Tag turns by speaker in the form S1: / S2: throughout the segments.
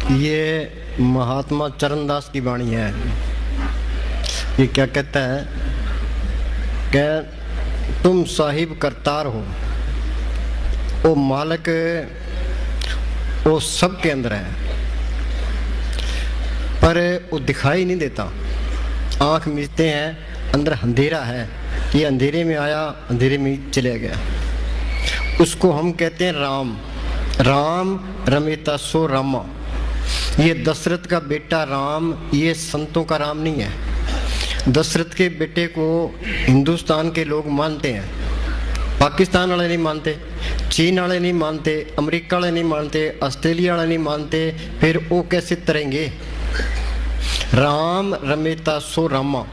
S1: ये महात्मा चरणदास की वाणी है। ये क्या कहता है कि तुम साहिब करतार हो, वो मालिक वो सबके अंदर है, पर वो दिखाई नहीं देता। आँख मीचते हैं, अंदर अंधेरा है, ये अंधेरे में आया, अंधेरे में चले गया। उसको हम कहते हैं राम। राम रमेता सो रामा। ये दशरथ का बेटा राम, ये संतों का राम नहीं है। दशरथ के बेटे को हिंदुस्तान के लोग मानते हैं, पाकिस्तान वाले नहीं मानते, चीन वाले नहीं मानते, अमेरिका वाले नहीं मानते, ऑस्ट्रेलिया वाले नहीं मानते, फिर वो कैसे तरेंगे? राम रमेता सो रामा,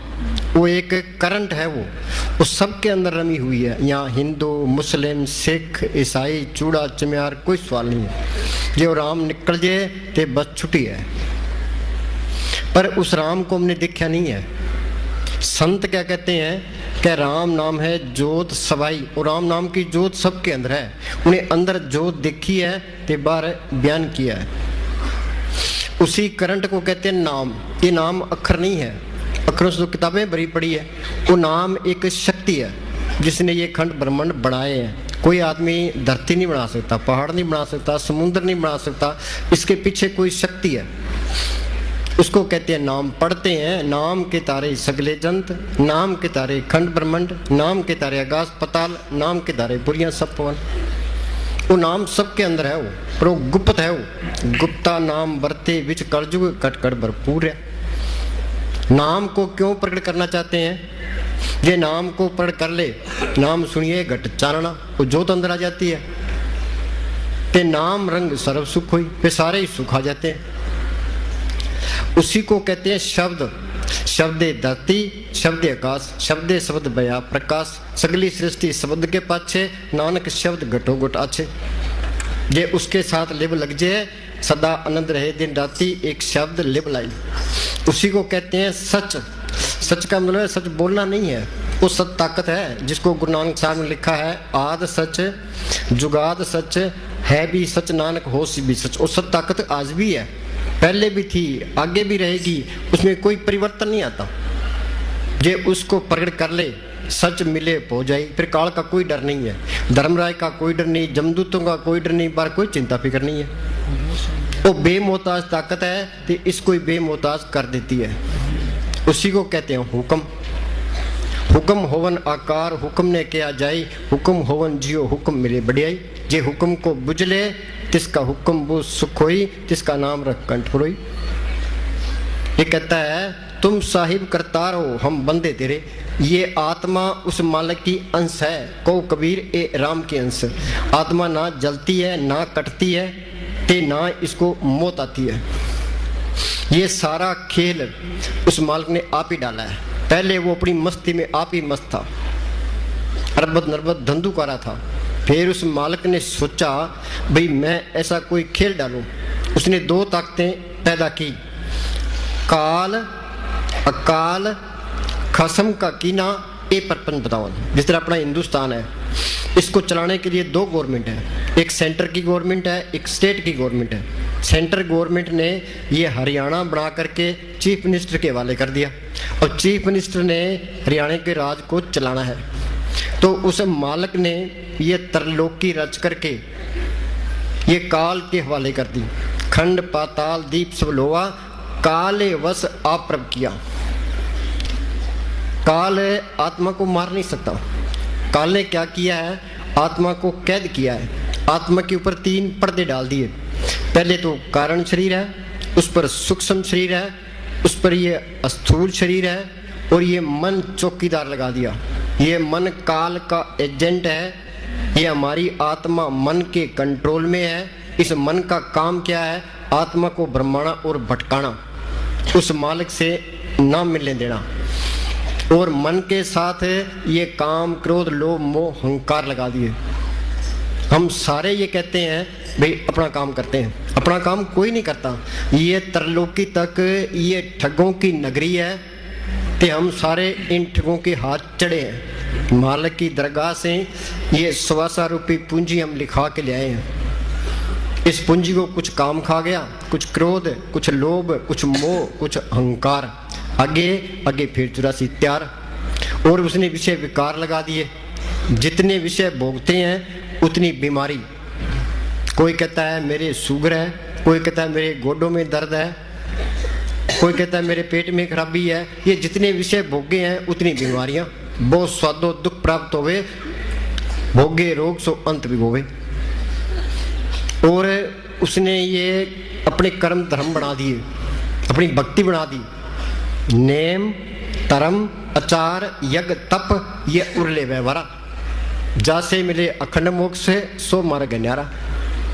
S1: वो एक करंट है, वो सबके अंदर रमी हुई है। यहाँ हिंदू, मुस्लिम, सिख, ईसाई, चूड़ा चम्यार कोई सवाल नहीं है। जो राम निकल जाए तो बस छुट्टी है, पर उस राम को हमने देखा नहीं है। संत क्या कहते हैं कि राम नाम है जोत सवाई, और राम नाम की जोत सबके अंदर है। उन्हें अंदर जोत देखी है तो बाहर बयान किया है। उसी करंट को कहते हैं नाम। ये नाम अक्षर नहीं है, अक्षरों से तो किताबें भरी पड़ी है। वो नाम एक शक्ति है जिसने ये खंड ब्रह्मांड बनाए हैं। कोई आदमी धरती नहीं बना सकता, पहाड़ नहीं बना सकता, समुद्र नहीं बना सकता, इसके पीछे कोई शक्ति है। उसको कहते हैं नाम। पढ़ते हैं नाम के तारे सगले जंत, नाम के तारे खंड ब्रह्मांड, नाम के तारे आकाश पताल, नाम के तारे बुरियां सब पवन। वो नाम सबके अंदर है, वो पर वो गुप्त है। वो गुप्ता नाम बरते विच कलयुग कटकट भरपूर है। नाम को क्यों प्रकट करना चाहते हैं? ये नाम को प्रकट कर ले, नाम सुनिए घट चानना, वो जोत अंदर आ जाती है। ते नाम रंग सर्व सुख हुई, वे सारे ही सुख आ जाते हैं। उसी को कहते हैं शब्द। शब्दे धरती, शब्दे आकाश, शब्दे शब्द बया प्रकाश, सगली सृष्टि शब्द के पाछे, नानक शब्द घटो घट आछे। जे उसके साथ लिब लग जाए, सदा आनंद रहे दिन राती, एक शब्द लिब लाई। उसी को कहते हैं सच। सच का मतलब सच बोलना नहीं है, वो सच ताकत है, जिसको गुरु नानक साहब ने लिखा है आद सच जुगाद सच है भी सच, नानक होश भी सच। वो सच ताकत आज भी है, पहले भी थी, आगे भी रहेगी, उसमें कोई परिवर्तन नहीं आता। जे उसको प्रकट कर ले, सच मिले हो जाए, फिर काल का कोई डर नहीं है, धर्मराय का कोई डर नहीं, जमदूतों का कोई डर नहीं, बार कोई चिंता फिक्र नहीं है। वो बेमोहताज ताकत है तो इसको बेमोहताज कर देती है। उसी को कहते हैं हुक्म। हुक्म होवन आकार, हुक्म ने क्या जाई, हुक्म होवन जियो, हुक्म मिले बढ़ियाई। जे हुक्म को बुझले, तिसका हुक्म वो सुख होई, तिसका नाम रख कंठ पुरोई। ये कहता है तुम साहिब करतार हो, हम बंदे तेरे। ये आत्मा उस मालिक की अंश है, को कबीर ए राम की अंश। आत्मा ना जलती है, ना कटती है, ते ना इसको मौत आती है। ये सारा खेल उस मालिक ने आप ही डाला है। पहले वो अपनी मस्ती में आप ही मस्त था, अरबत नरबत धंधुकारा था। फिर उस मालिक ने सोचा भाई मैं ऐसा कोई खेल डालूं। उसने दो ताकतें पैदा की, काल अकाल, खसम का कीना, ए परपन बतावन। जिस तरह अपना हिंदुस्तान है, इसको चलाने के लिए दो गवर्नमेंट है, एक सेंटर की गवर्नमेंट है, एक स्टेट की गवर्नमेंट है। सेंटर गवर्नमेंट ने ये हरियाणा बना करके चीफ मिनिस्टर के हवाले कर दिया, और चीफ मिनिस्टर ने हरियाणा के राज को चलाना है। तो उस मालिक ने ये तरलोकी रच करके ये काल के हवाले कर दी। खंड पाताल दीप सब लोहा, काले वश आप्रभ किया। काल आत्मा को मार नहीं सकता। काल ने क्या किया है? आत्मा को कैद किया है। आत्मा के ऊपर तीन पर्दे डाल दिए। पहले तो कारण शरीर है, उस पर सूक्ष्म शरीर है, उस पर ये स्थूल शरीर है, और ये मन चौकीदार लगा दिया। ये मन काल का एजेंट है, ये हमारी आत्मा मन के कंट्रोल में है। इस मन का काम क्या है? आत्मा को भ्रमाना और भटकाना, उस मालिक से ना मिलने देना। और मन के साथ ये काम क्रोध लोभ मोह अहंकार लगा दिए। हम सारे ये कहते हैं भाई अपना काम करते हैं, अपना काम कोई नहीं करता। ये तरलोकी तक ये ठगों की नगरी है, ते हम सारे इन ठगों के हाथ चढ़े हैं। मालिक की दरगाह से ये 125 रूपी पूंजी हम लिखा के ले आए हैं। इस पूंजी को कुछ काम खा गया, कुछ क्रोध, कुछ लोभ, कुछ मोह, कुछ अहंकार, आगे आगे फिर 84 त्यार, और उसने विषय विकार लगा दिए। जितने विषय भोगते हैं उतनी बीमारी। कोई कहता है मेरे शुगर है, कोई कहता है मेरे गोडों में दर्द है, कोई कहता है मेरे पेट में खराबी है। ये जितने विषय भोगे हैं उतनी बीमारियां। बहुत स्वादो दुख प्राप्त होवे, भोगे रोग सो अंत भी होवे। और उसने ये अपने कर्म धर्म बना दिए, अपनी भक्ति बना दी। नेम धर्म आचार यज्ञ तप ये उरले व्यवहारा, जासे मिले अखंड मोक्ष से सो मार्ग न्यारा।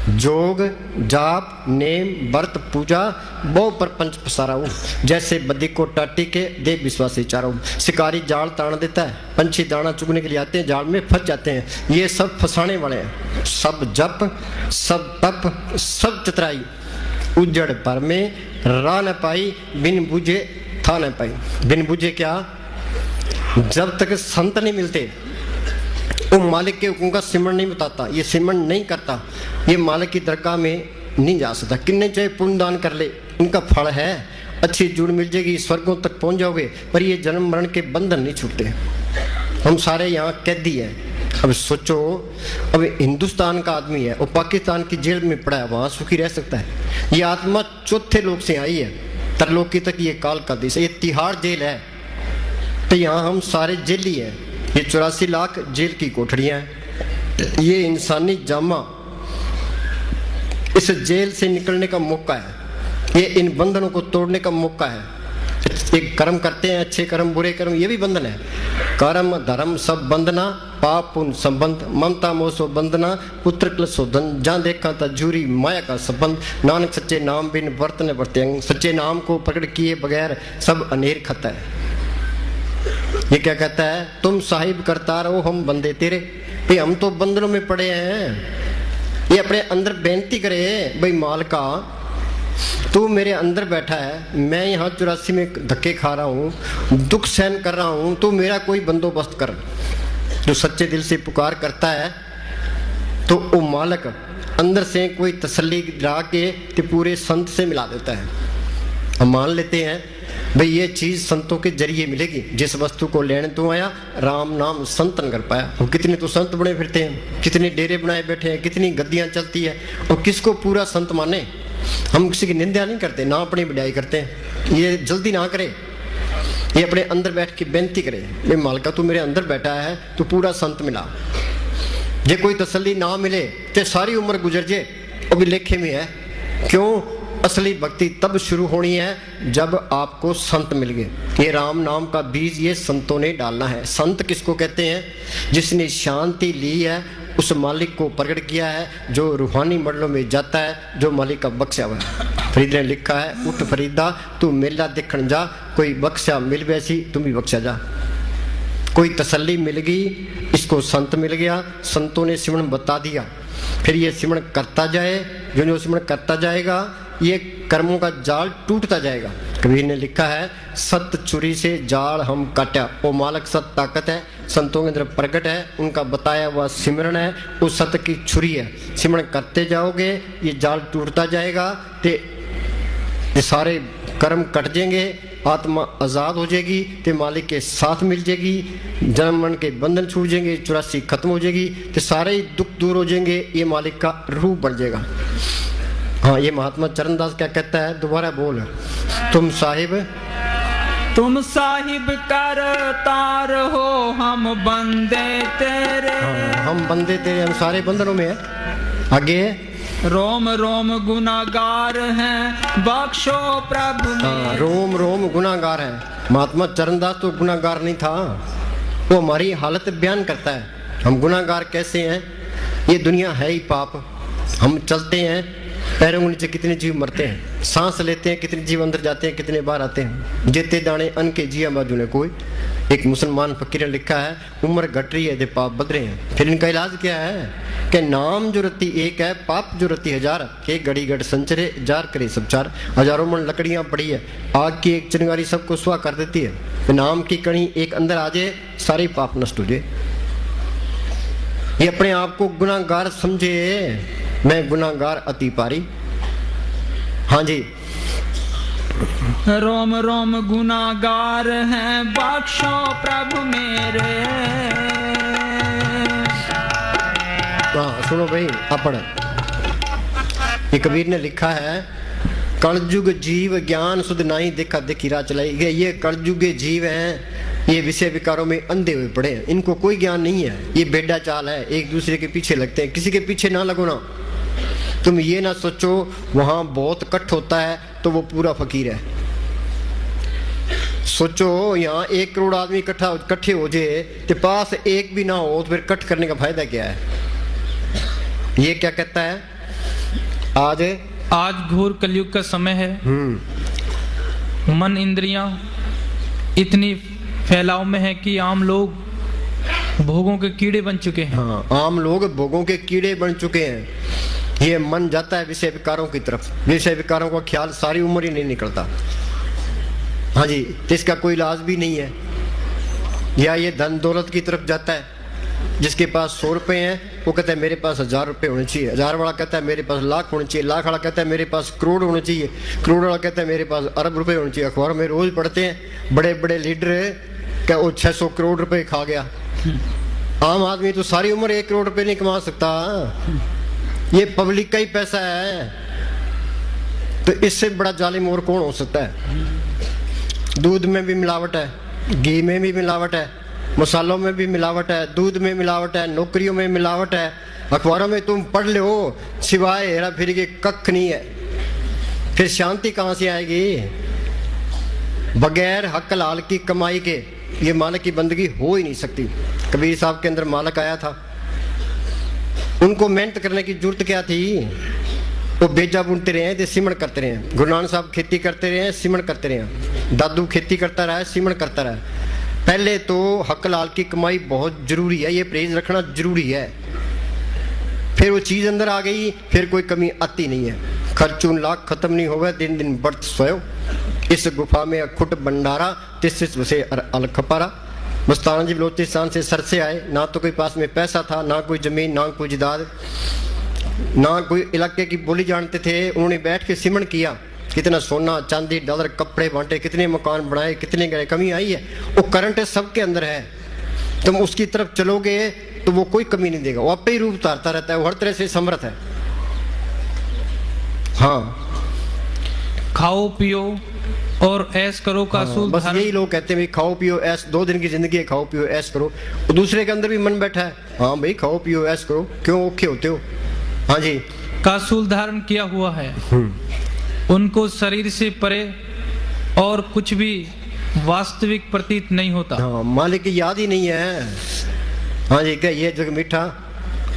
S1: जोग जाप नेम व्रत पूजा बहु प्रपंच पसारा हूँ, जैसे बदी को टाटी के देव विश्वासी चारा हूँ। शिकारी जाल तान देता है, पंछी दाना चुगने के लिए आते हैं, जाल में फंस जाते हैं। ये सब फंसाने वाले हैं। सब जप सब तप सब चतुराई, उजड़ पर में राह न पाई, बिन बुझे था न पाई। बिन बुझे क्या? जब तक संत नहीं मिलते वो मालिक के हुक्म का सिमरण नहीं बताता, ये सिमरण नहीं करता, ये मालिक की दरगाह में नहीं जा सकता। किन्ने चाहे पुण्य दान कर ले, इनका फल है, अच्छी जुड़ मिल जाएगी, स्वर्गों तक पहुंच जाओगे, पर ये जन्म मरण के बंधन नहीं छूटते। हम सारे यहाँ कैदी हैं। अब सोचो, अब हिंदुस्तान का आदमी है, वो पाकिस्तान की जेल में पड़ा है, वहां सुखी रह सकता है? ये आत्मा चौथे लोक से आई है, तरलोकी तक ये काल का देश है, ये तिहाड़ जेल है। तो यहाँ हम सारे जेली हैं। ये 84 लाख जेल की कोठरियां हैं। ये इंसानी जामा इस जेल से निकलने का मौका है, ये इन बंधनों को तोड़ने का मौका है। एक कर्म करते हैं, अच्छे कर्म बुरे कर्म, ये भी बंधन है। कर्म धर्म सब बंधना, पाप पुण्य संबंध, ममता मोसो बंधना, पुत्र क्लसो धन, जहाँ देखा था जूरी माया का संबंध। नानक सच्चे नाम बिन वर्तन वर्त्यांग, सच्चे नाम को प्रकट किए बगैर सब अनेर खाता है। ये क्या कहता है? तुम साहिब करता रहो, हम बंदे तेरे। भाई हम तो बंधनों में पड़े हैं। ये अपने अंदर बेनती करे, भाई मालका तू मेरे अंदर बैठा है, मैं यहाँ 84 में धक्के खा रहा हूँ, दुख सहन कर रहा हूँ, तू मेरा कोई बंदोबस्त कर। जो सच्चे दिल से पुकार करता है तो वो मालक अंदर से कोई तसल्ली ला के ते पूरे संत से मिला देता है। हम मान लेते हैं भाई ये चीज संतों के जरिए मिलेगी। जिस वस्तु को लेने तू आया, राम नाम संतन कर पाया। और कितने तो संत बने फिरते हैं, कितने डेरे बनाए बैठे हैं, कितनी गद्दियां चलती है, और किसको पूरा संत माने। हम किसी की निंदा नहीं करते, ना अपनी बढ़ाई करते हैं। ये जल्दी ना करे, ये अपने अंदर बैठ के बेनती करे, भाई मालका तू मेरे अंदर बैठा है, तू पूरा संत मिला। जे कोई तसल्ली ना मिले तो सारी उम्र गुजर जाए, वो भी लेखे में है। क्यों? असली भक्ति तब शुरू होनी है जब आपको संत मिल गए। ये राम नाम का बीज ये संतों ने डालना है। संत किसको कहते हैं? जिसने शांति ली है, उस मालिक को प्रकट किया है, जो रूहानी मंडलों में जाता है, जो मालिक का बख्शा हुआ है। फरीद ने लिखा है, उठ फरीदा तू मेला देखण जा, कोई बख्शा मिल वैसी तुम भी बख्शा जा। कोई तसल्ली मिल गई, इसको संत मिल गया, संतों ने सिमरन बता दिया, फिर ये सिमरन करता जाए। जो सिमरन करता जाएगा ये कर्मों का जाल टूटता जाएगा। कबीर ने लिखा है, सत चुरी से जाल हम काटा। वो मालक सत ताकत है, संतों के अंदर प्रकट है, उनका बताया हुआ सिमरन है, वो सत की छुरी है। सिमरन करते जाओगे ये जाल टूटता जाएगा, ते ये सारे कर्म कट जाएंगे, आत्मा आजाद हो जाएगी, ते मालिक के साथ मिल जाएगी, जन्म मरण के बंधन छूट जाएंगे, 84 खत्म हो जाएगी, ते सारे दुख दूर हो जाएंगे, ये मालिक का रूप बढ़ जाएगा। हाँ, ये महात्मा चरणदास क्या कहता है? दोबारा बोल। तुम साहिब करतार हो, हम बंदे तेरे। हाँ, हम बंदे तेरे, हम सारे बंधनों में है। आगे
S2: रोम रोम गुनागार हैं, बख्शो प्रभु।
S1: हाँ, रोम रोम गुनागार है। महात्मा चरणदास तो गुनागार नहीं था, वो हमारी हालत बयान करता है। हम गुनागार कैसे हैं? ये दुनिया है ही पाप। हम चलते हैं, पैरों के नीचे कितने जीव मरते हैं, सांस लेते हैं कितने जीव अंदर जाते हैं, कितने बाहर आते हैं। जेते दाने अन के जिया बाजू ने कोई। एक मुसलमान फकीर ने लिखा है, उम्र घट रही है दे पाप बद रहे हैं। फिर इनका इलाज क्या है कि नाम जो रति एक है, पाप जो रति हजार, के गड़ी गढ़ संचरे जार करे सब चार। हजारों मन लकड़ियां पड़ी है, आग की एक चिंगारी सबको सुहा कर देती है। तो नाम की कणी एक अंदर आ जाए, सारे पाप नष्ट हो जाए। ये अपने आप को गुनाहगार समझे, मैं गुनाहगार अति पारी। हाँ जी,
S2: रोम रोम गुनाहगार हैं बख्शो प्रभु मेरे।
S1: हाँ सुनो भाई, अपड़ ये कबीर ने लिखा है, कलयुग जीव ज्ञान सुध नहीं देखा देखी राह चलाई। ये कलयुग जीव हैं, ये विषय विकारों में अंधे हुए पड़े हैं, इनको कोई ज्ञान नहीं है। ये बेड़ा चाल है, एक दूसरे के पीछे लगते हैं। किसी के पीछे ना लगो ना। तुम ये ना सोचो वहां बहुत कट होता है तो वो पूरा फकीर है। सोचो यहाँ 1 करोड़ आदमी इकट्ठे हो जाए तो पास एक भी ना हो तो फिर कट करने का फायदा क्या है। ये क्या कहता है,
S2: आज घोर कलयुग का समय है। मन इंद्रियां इतनी फैलाव में है कि आम लोग भोगों के कीड़े बन चुके हैं।
S1: हाँ, आम लोग भोगों के कीड़े बन चुके हैं। ये मन जाता है विषय विकारों की तरफ, विषय विकारों का ख्याल सारी उम्र ही नहीं निकलता। हाँ जी, तो इसका कोई इलाज भी नहीं है। या ये धन दौलत की तरफ जाता है। जिसके पास 100 रुपए हैं वो कहता है मेरे पास 1000 रुपए होने चाहिए, 1000 वाला कहता है मेरे पास लाख होने चाहिए, लाख वाला कहता है मेरे पास करोड़ होने चाहिए, करोड़ वाला कहता है मेरे पास अरब रुपए होने चाहिए। अखबार में रोज पढ़ते हैं बड़े बड़े लीडर क्या वो 600 करोड़ रुपए खा गया। आम आदमी तो सारी उम्र 1 करोड़ रुपए नहीं कमा सकता। ये पब्लिक का ही पैसा है, तो इससे बड़ा जालिम और कौन हो सकता है। दूध में भी मिलावट है, घी में भी मिलावट है, मसालों में भी मिलावट है, दूध में मिलावट है, नौकरियों में मिलावट है। अखबारों में तुम पढ़ लो, सिवाय हेरा फेरी के कख नहीं है। फिर शांति कहां से आएगी। बगैर हक हलाल की कमाई के ये मालिक की बंदगी हो ही नहीं सकती। कबीर साहब के अंदर मालिक आया था, उनको मेहनत करने की जरूरत क्या थी। वो बेजा बुनते रहे थे, सिमण करते रहे। गुरु नानक साहब खेती करते रहे, सिमण करते रहे। दादू खेती करता रहा, सिमण करता रहा। पहले तो हक लाल की कमाई बहुत जरूरी है, ये परहेज रखना जरूरी है। फिर वो चीज अंदर आ गई, फिर कोई कमी आती नहीं है। खर्चून लाख खत्म नहीं होगा, दिन दिन बढ़त सोयो। इस गुफा में अखुट भंडारा, तिस वसे अलखपारा। मस्ताना जी बलोचिस्तान से सर से आए, ना तो कोई पास में पैसा था, ना कोई जमीन, ना कोई जायदाद, ना कोई इलाके की बोली जानते थे। उन्होंने बैठ के सिमरण किया, कितना सोना चांदी डॉलर कपड़े बांटे, कितने मकान बनाए, कितने गए। कमी आई है, वो करंट सबके अंदर है। तुम उसकी तरफ चलोगे तो वो कोई कमी नहीं देगा, वो आपे ही रूप उतारता रहता है, वो हर तरह से समर्थ है। हाँ,
S2: खाओ पियो और ऐश करो का असूल।
S1: बस यही लोग कहते हैं भाई खाओ पियो ऐश, 2 दिन की जिंदगी है, खाओ पियो ऐश करो। और दूसरे के अंदर भी मन बैठा है, हाँ भाई खाओ पियो ऐश करो, क्यों औखे होते हो। हाँ जी,
S2: का असूल धारण किया हुआ है। उनको शरीर से परे और कुछ भी वास्तविक प्रतीत नहीं होता।
S1: हाँ, मालिक की याद ही नहीं है। हाँ जी, क्या ये जग मीठा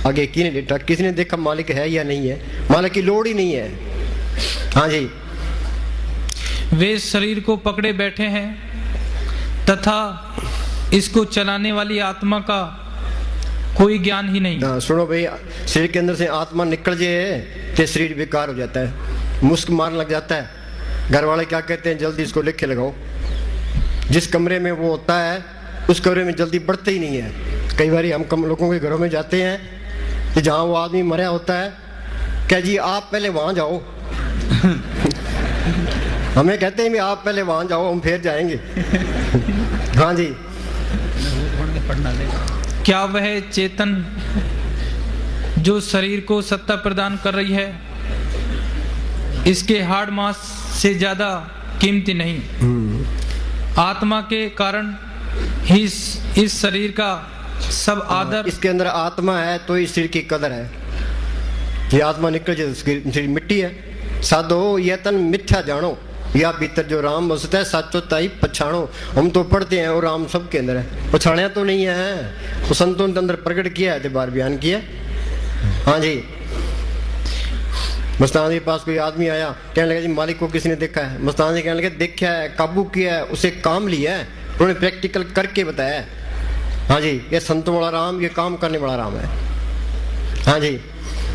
S1: आगे किसने लेटा, किसने देखा मालिक है या नहीं है। मालिक की लोड़ ही नहीं है। हाँ जी,
S2: वे शरीर को पकड़े बैठे हैं तथा इसको चलाने वाली आत्मा का कोई ज्ञान ही नहीं।
S1: सुनो भाई, शरीर के अंदर से आत्मा निकल जाए तो शरीर बेकार हो जाता है, मुस्क मारने लग जाता है। घर वाले क्या कहते हैं, जल्दी इसको लिख के लगाओ। जिस कमरे में वो होता है उस कमरे में जल्दी बढ़ते ही नहीं है। कई बार हम कम लोगों के घरों में जाते हैं कि जहाँ वो आदमी मरा होता है, क्या जी आप पहले वहां जाओ। हमें कहते हैं भी आप पहले वहां जाओ, हम फिर जाएंगे। हाँ जी,
S2: क्या वह चेतन जो शरीर को सत्ता प्रदान कर रही है इसके हाड़ मांस से ज्यादा कीमती नहीं। आत्मा के कारण ही इस शरीर का सब आदर।
S1: इसके अंदर आत्मा है तो इस शरीर की कदर है। ये आत्मा निकल जाए शरीर मिट्टी है। साधो ये तन मिथ्या जानो, या भीतर जो राम बसता है साचो ताई पछाणो। हम तो पढ़ते हैं और राम सबके अंदर है, पछाणिया तो नहीं है। वो संतों ने अंदर प्रकट किया है, बार बयान किया। हाँ जी, मस्ताना जी के पास कोई आदमी आया, कहने लगा जी मालिक को किसने देखा है। मस्ताना जी कहने लगे देखा है, काबू किया है, उसे काम लिया है, उन्होंने प्रैक्टिकल करके बताया। हाँ जी, ये संतों वाला राम, ये काम करने वाला राम है। हाँ जी,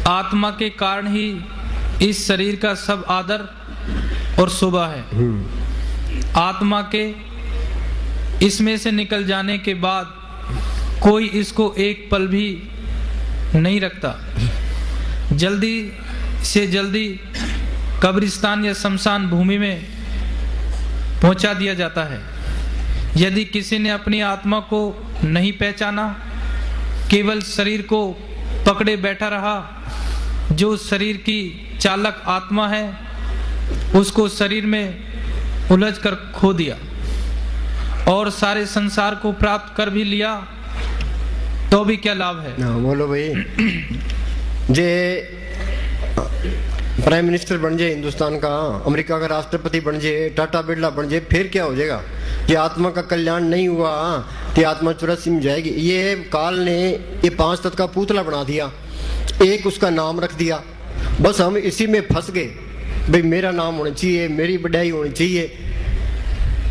S2: आत्मा के कारण ही इस शरीर का सब आदर और शोभा है। आत्मा के इसमें से निकल जाने के बाद कोई इसको एक पल भी नहीं रखता। जल्दी से जल्दी कब्रिस्तान या शमशान भूमि में पहुंचा दिया जाता है। यदि किसी ने अपनी आत्मा को नहीं पहचाना, केवल शरीर को पकड़े बैठा रहा, जो शरीर की चालक आत्मा है उसको शरीर में उलझ कर खो दिया और सारे संसार को प्राप्त कर भी लिया, तो भी क्या लाभ है?
S1: बोलो भाई। जे प्राइम मिनिस्टर बन जाए हिंदुस्तान का, अमेरिका का राष्ट्रपति बन जाए, टाटा बिरला बन जाए, फिर क्या हो जाएगा? ये आत्मा का कल्याण नहीं हुआ कि आत्मा 84 में जाएगी। ये काल ने ये 5 तत्व का पुतला बना दिया, एक उसका नाम रख दिया, बस हम इसी में फंस गए। भाई मेरा नाम होना चाहिए, मेरी बढ़ाई होनी चाहिए,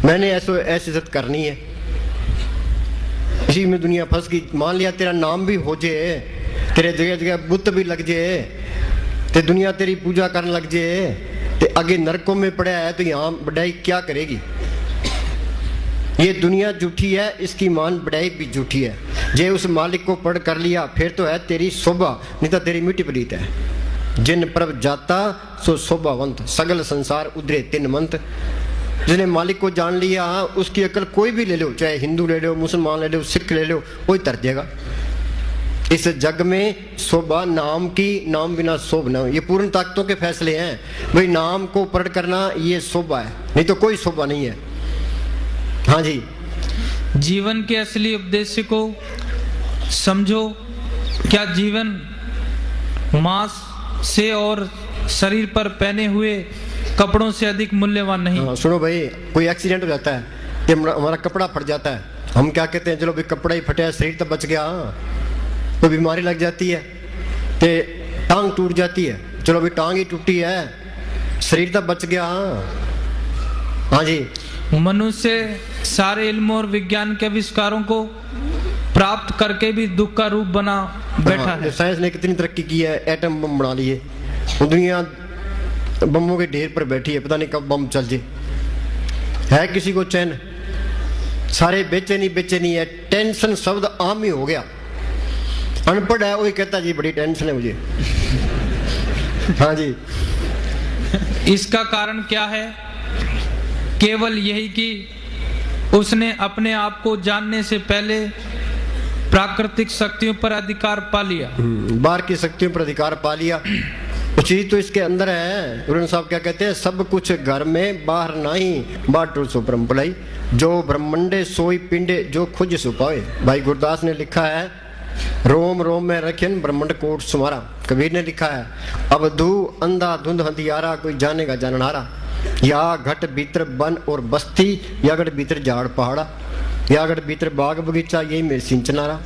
S1: मैंने ऐसे इज्जत करनी है, इसी में दुनिया फंस गई। मान लिया तेरा नाम भी हो जाए, तेरे जगह जगह बुत भी लग जाए, ते दुनिया तेरी पूजा करने लग जाए, ते आगे नरकों में पड़ा है तो यहाँ बढ़ाई क्या करेगी? ये दुनिया झूठी है, इसकी मान बढ़ाई भी झूठी है। जे उस मालिक को पढ़ कर लिया फिर तो है तेरी शोभा, नहीं तो तेरी मिट्टी पलीत है। जिन प्रभ जाता सो शोभावंत, सगल संसार उधरे तिन मंत। जिसने मालिक को जान लिया उसकी अकल कोई भी ले लो, चाहे हिंदू ले लो, मुसलमान ले लो, सिख ले लो, कोई तर जाएगा। इस जग में शोभा नाम की, नाम बिना शोभ न। ये पूर्ण ताकतों के फैसले हैं भाई, नाम को पढ़ करना ये शोभा है, नहीं तो कोई शोभा नहीं है। हाँ जी।
S2: जीवन के असली उद्देश्य को समझो। क्या जीवन मांस से और शरीर पर पहने हुए कपड़ों से अधिक मूल्यवान नहीं?
S1: हाँ, सुनो भाई, कोई एक्सीडेंट हो जाता है कि हमारा कपड़ा फट जाता है, हम क्या कहते हैं, चलो भाई कपड़ा ही फटा है, शरीर तो बच गया। तो बीमारी लग जाती है, ते टांग टूट जाती है, चलो भाई टांग ही टूटी है, शरीर तो बच गया। हाँ जी।
S2: मनुष्य सारे इल्म और विज्ञान के आविष्कारों को प्राप्त करके भी दुख का रूप बना बैठा है।
S1: साइंस ने कितनी तरक्की की है, एटम बम बना लिए, दुनिया बमों के ढेर पर बैठी है, पता नहीं कब बम चल जाए। है किसी को चैन? सारे बेचैनी है। टेंशन शब्द आम ही हो गया। अनपढ़ है वही कहता जी बड़ी टेंशन है मुझे। हाँ जी।
S2: इसका कारण क्या है? केवल यही कि उसने अपने आप को जानने से पहले प्राकृतिक शक्तियों पर अधिकार पा लिया,
S1: बाहर की शक्तियों पर अधिकार पा लिया। चीज तो इसके अंदर है। गुरु साहब क्या कहते हैं, सब कुछ घर में बाहर नहीं, बाटू सो परम्पलाई, जो ब्रह्मंडे सोई पिंडे जो खुज सुपाए। भाई गुरदास ने लिखा है, रोम रोम में रखन ब्रह्मंड कोट सुमारा। कबीर ने लिखा है, अब धू अंधा धुंध हथियारा, कोई जानेगा जाननारा। या घट भीतर वन और बस्ती, या घट भीतर झाड़ पहाड़ा, या घट भीतर बाग बगीचा, यही में सिंचनारा।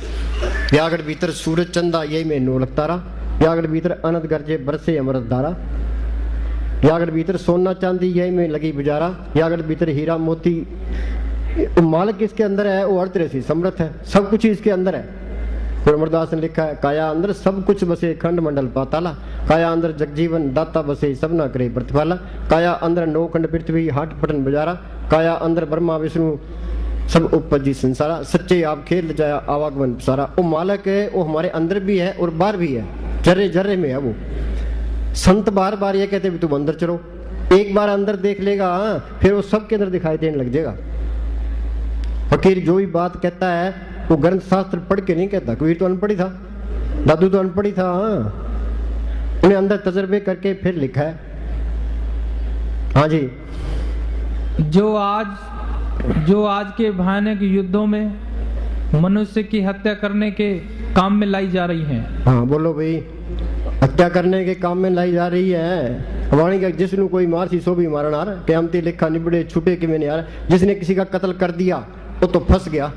S1: या घट भीतर सूरज चंदा, यही में नोलक तारा। या घट भीतर अनंत गरजे बरसे अमृत धारा। या घट भीतर सोना चांदी, यही में लगी बुजारा। या घट भीतर हीरा मोती। मालिक इसके अंदर है, वो हर तरह से समर्थ है, सब कुछ इसके अंदर है। अमरदास ने लिखा है, काया अंदर सब कुछ बसे खंड मंडल पाताला। काया अंदर जगजीवन दाता बसे सब ना करे प्रतिपाला। काया अंदर नौ खंड पृथ्वी हाट पटन बजारा। काया अंदर ब्रह्मा विष्णु सब उपजी संसारा। सच्चे आप खेल जाया आवागमन सारा। वो मालिक है, वो हमारे अंदर भी है और बाहर भी है, जर्रे जर्रे में है वो। संत बार बार ये कहते भी तुम अंदर चलो, एक बार अंदर देख लेगा फिर वो सबके अंदर दिखाई देने लग जाएगा। फकीर जो भी बात कहता है वो ग्रंथ शास्त्र पढ़ के नहीं कहता। कबीर तो अनपढ़ ही था, दादू तो अनपढ़ ही था। उन्हें अंदर तजर्बे करके फिर लिखा है। हाँ जी।
S2: जो आज के भयानक युद्धों में मनुष्य की हत्या करने के काम में लाई जा रही हैं।
S1: हाँ बोलो भाई, हत्या करने के काम में लाई जा रही है। हमारी का जिसनु कोई मार सी सो भी मारन आ रहा, क़यामती लिखा निबड़े छुटे कि मैंने आ रहा। जिसने किसी का कत्ल कर दिया वो तो फंस गया,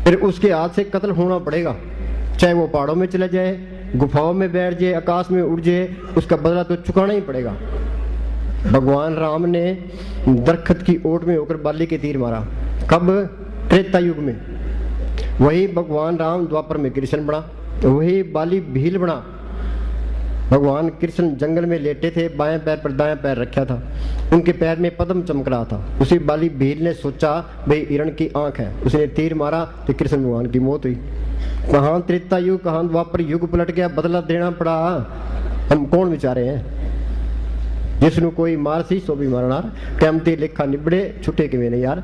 S1: फिर उसके हाथ से कत्ल होना पड़ेगा, चाहे वो पहाड़ों में चले जाए, गुफाओं में बैठ जाए, आकाश में उड़ जाए, उसका बदला तो चुकाना ही पड़ेगा। भगवान राम ने दरखत की ओट में होकर बाली के तीर मारा। कब? त्रेता युग में। वही भगवान राम द्वापर में कृष्ण बना, वही बाली भील बना। भगवान कृष्ण जंगल में लेटे थे, बाएं पैर पर दाएं पैर रखा था, उनके पैर में पद्म चमक रहा था। उसी बाली भील ने सोचा भाई हिरण की आंख है, उसने तीर मारा तो कृष्ण भगवान की मौत हुई। कहाँ त्रेता युग, कहाँ द्वापर युग पलट गया, बदला देना पड़ा। हम कौन विचारे हैं? जिसनु कोई मार सी सो भी मारना, कैमती लिखा निबड़े छुटे किवें नहीं यार।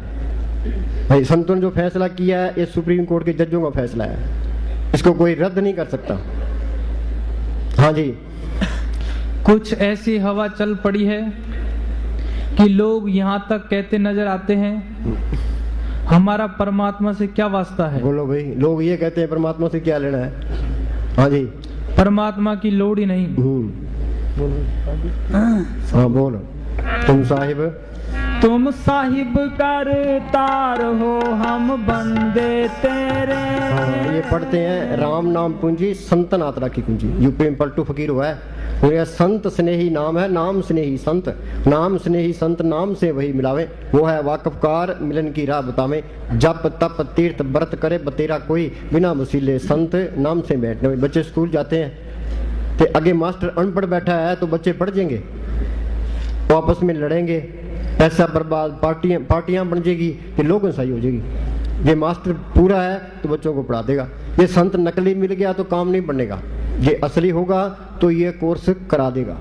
S1: भाई संतों ने जो फैसला किया है ये सुप्रीम कोर्ट के जजों का फैसला है, इसको कोई रद्द नहीं कर सकता। हाँ जी।
S2: कुछ ऐसी हवा चल पड़ी है कि लोग यहाँ तक कहते नजर आते हैं, हमारा परमात्मा से क्या वास्ता है।
S1: बोलो भाई, लोग ये कहते हैं परमात्मा से क्या लेना है। हाँ जी।
S2: परमात्मा की लोड़ ही नहीं।
S1: हाँ बोलो। तुम साहिब
S2: करतार हो, हम बंदे तेरे।
S1: हाँ, ये पढ़ते हैं राम नाम पूंजी संतन आत्रा की कुंजी। यूपी में पलटू फकीर हुआ है, संत स्नेही नाम है, नाम स्नेही संत, नाम स्नेही संत नाम से वही मिलावे। वो है वाकफकार मिलन की राह बतावे, जप तप तीर्थ व्रत करे बतेरा कोई, बिना वसीले संत नाम से बैठने। बच्चे स्कूल जाते हैं तो आगे मास्टर अनपढ़ बैठा है तो बच्चे पढ़ जाएंगे, वो आपस में लड़ेंगे, पैसा बर्बाद, पार्टियां बन जाएगी तो लोगों सही हो जाएगी। ये मास्टर पूरा है तो बच्चों को पढ़ा देगा। ये संत नकली मिल गया तो काम नहीं बनेगा, ये असली होगा तो ये कोर्स करा देगा।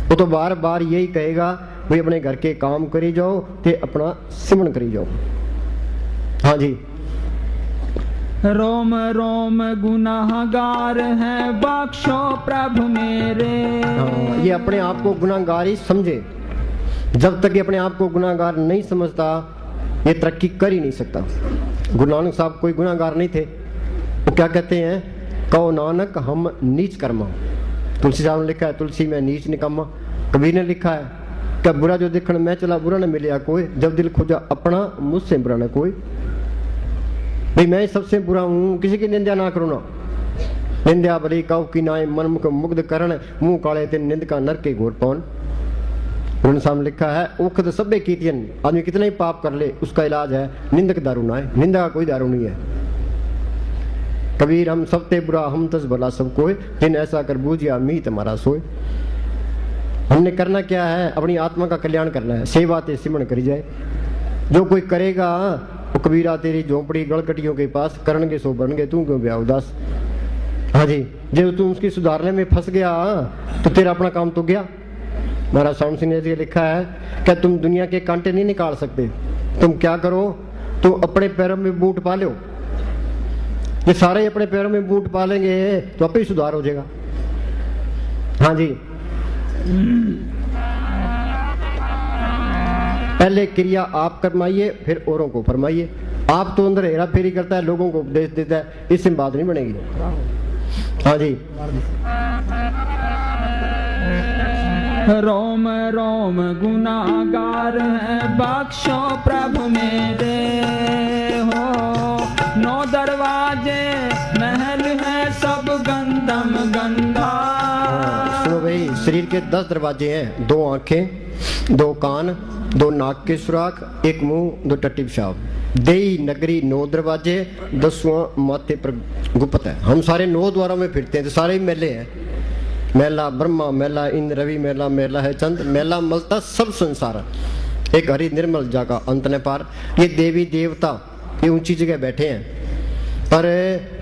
S1: वो तो बार बार यही कहेगा भाई अपने घर के काम करी जाओ ते अपना सिमरन करी जाओ। हाँ जी।
S2: रोम रोम गुनाहगार है, बख्शो प्रभु मेरे।
S1: हाँ, ये अपने आप को गुनाहगार ही समझे। जब तक ये अपने आप को गुनाहगार नहीं समझता ये तरक्की कर ही नहीं सकता। गुरु नानक साहब कोई गुनाहगार नहीं थे। वो क्या कहते हैं, कहो नानक हम नीच कर्मा। तुलसी साहब ने लिखा है तुलसी में नीच निकम्मा। कबीर ने लिखा है क्या बुरा जो देखण मैं चला बुरा न मिलिया कोई, जब दिल खोजा अपना मुझसे बुरा न कोई। भाई मैं सबसे बुरा हूँ, किसी की निंदा ना करो ना। निंदा भली कौ की नाय, मन मुख मुग्ध करण, मुंह काले ते निंद का नर के घोर पौन। उन्होंने सामने लिखा है ओखद सभ्य कीर्तियन, आदमी कितना ही पाप कर ले उसका इलाज है निंदक दारू ना है। निंदा का कोई दारू नहीं है। कबीर हम सबते बुरा हम तस भला सब कोई, जिन ऐसा कर बूझिया मी तुम्हारा सोए। हमने करना क्या है, अपनी आत्मा का कल्याण करना है, सेवा ते सिमरन करी जाए। जो कोई करेगा वो कबीरा तेरी झोंपड़ी गलकटियों के पास, करणगे सो बनगे तू क्यों ब्याह उदास। हाँ जी। जब तू उसकी सुधारने में फंस गया तो तेरा अपना काम तो गया। महाराज स्वामी सिंह ने लिखा है क्या तुम दुनिया के कांटे नहीं निकाल सकते, तुम क्या करो, तुम अपने पैरों में बूट पा लो। ये सारे अपने पैरों में बूट पालेंगे तो आप ही सुधार हो जाएगा। हाँ जी। पहले क्रिया आप करवाइए फिर औरों को फरमाइए। आप तो अंदर हेरा फेरी करता है, लोगों को उपदेश देता है, इससे बात नहीं बनेगी। हाँ जी।
S2: रोम रोम गुनाहगार है, बख्शो प्रभु मेरे हो। 9 दरवाजे महल है सब गंदम गंदा।
S1: सुनो भाई, शरीर के 10 दरवाजे हैं, 2 आंखें, 2 कान, 2 नाक के सुराख, 1 मुंह, 2 टट्टी पेशाब। देई नगरी 9 दरवाजे, 10वां माथे पर गुप्त है। हम सारे 9 द्वारों में फिरते हैं तो सारे मेले हैं। मेला ब्रह्मा, मेला इंद्र, रवि मेला, मेला है चंद्र, मेला मलता सब संसार। एक हरि निर्मल जाका अंत ने पार। ये देवी देवता ये ऊंची जगह बैठे हैं पर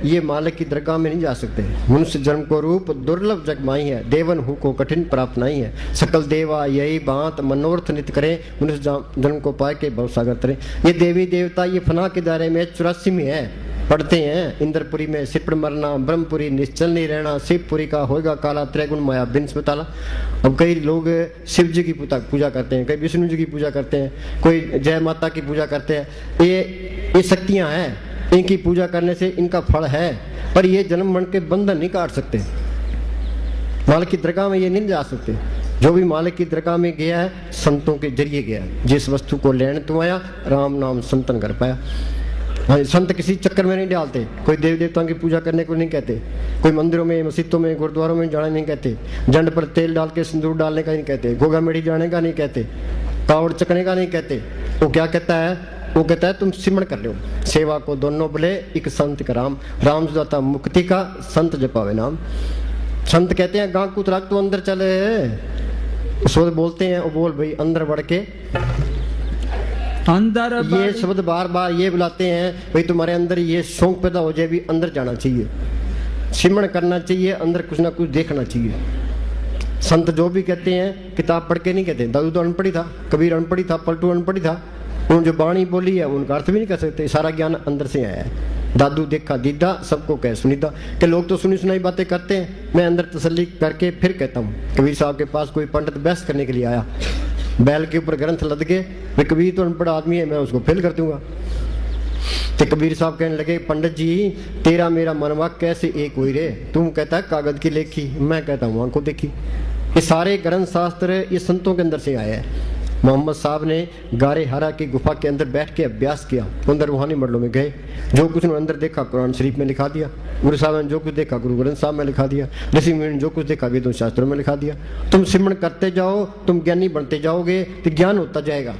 S1: ये मालिक की दरगाह में नहीं जा सकते। मनुष्य जन्म को रूप दुर्लभ जग माई है, देवन हु को कठिन प्राप्त नहीं है। सकल देवा यही बात मनोरथ नित करे, मनुष्य जन्म को पाए के भवसागर तरे। ये देवी देवता ये फना के दायरे में 84 में है। पढ़ते हैं इंद्रपुरी में सिपड़ मरना, ब्रह्मपुरी निश्चल नहीं रहना, शिवपुरी का होएगा काला, त्रैगुण माया बिंस बताला। अब कई लोग शिव जी की पूजा करते हैं, कई विष्णु जी की पूजा करते हैं, कोई जय माता की पूजा करते हैं। ये शक्तियां हैं, इनकी पूजा करने से इनका फल है, पर ये जन्म मरण के बंधन नहीं काट सकते। मालिक की दरगाह में ये नहीं जा सकते। जो भी मालिक की दरगाह में गया है संतों के जरिए गया है। जिस वस्तु को लेने तुम आया राम नाम संतन कर पाया। संत किसी चक्कर में नहीं डालते। कोई देव देवताओं की पूजा करने को नहीं कहते, कोई मंदिरों में मस्जिदों में गुरुद्वारों में जाने नहीं कहते, जंड पर तेल डाल के सिंदूर डालने का नहीं कहते, गोगा मेढ़ी जाने का नहीं कहते, कावड़ चकने का नहीं कहते। वो क्या कहता है, वो कहता है तुम सिमरन कर लो। सेवा को दोनों बोले एक संत का राम, राम सुदाता मुक्ति का संत जपावे नाम। संत कहते हैं गां कुत रख तो अंदर चले, उस वक्त बोलते हैं वो बोल भाई अंदर बढ़ के
S2: अंदर
S1: ये शब्द बार बार ये बुलाते हैं भाई तुम्हारे अंदर ये शौक पैदा हो जाए भी अंदर जाना चाहिए, सिमरण करना चाहिए, अंदर कुछ ना कुछ देखना चाहिए। संत जो भी कहते हैं किताब पढ़ के नहीं कहते। दादू तो अनपढ़ी था, कबीर अनपढ़ी था, पलटू अनपढ़ी था, उन्होंने जो बाणी बोली है उनका अर्थ भी नहीं कर सकते। सारा ज्ञान अंदर से आया है। दादू देखा दीदा सबको कह सुनीता कि लोग तो सुनी सुनाई बातें करते हैं, मैं अंदर तसल्ली करके फिर कहता हूँ। कबीर साहब के पास कोई पंडित बहस करने के लिए आया, बैल के ऊपर ग्रंथ लद के, भाई कबीर तो अनपढ़ आदमी है, मैं उसको फेल कर दूंगा। तो कबीर साहब कहने लगे पंडित जी तेरा मेरा मनवा कैसे एक हुई रे, तुम कहता है कागज की लेखी, मैं कहता हूँ आंखों देखी। ये सारे ग्रंथ शास्त्र ये संतों के अंदर से आए हैं। मोहम्मद साहब ने गारे हरा की गुफा के अंदर बैठ के अभ्यास किया, अंदर रूहानी मंडलों में गए, जो कुछ उन्होंने अंदर देखा कुरान शरीफ में लिखा दिया, गुरु साहब ने जो कुछ देखा गुरु ग्रंथ साहब में लिखा दिया, ऋषि मुनि ने जो कुछ देखा वेदों शास्त्रों में लिखा दिया। तुम सिमरण करते जाओ, तुम ज्ञानी बनते जाओगे तो ज्ञान होता जाएगा।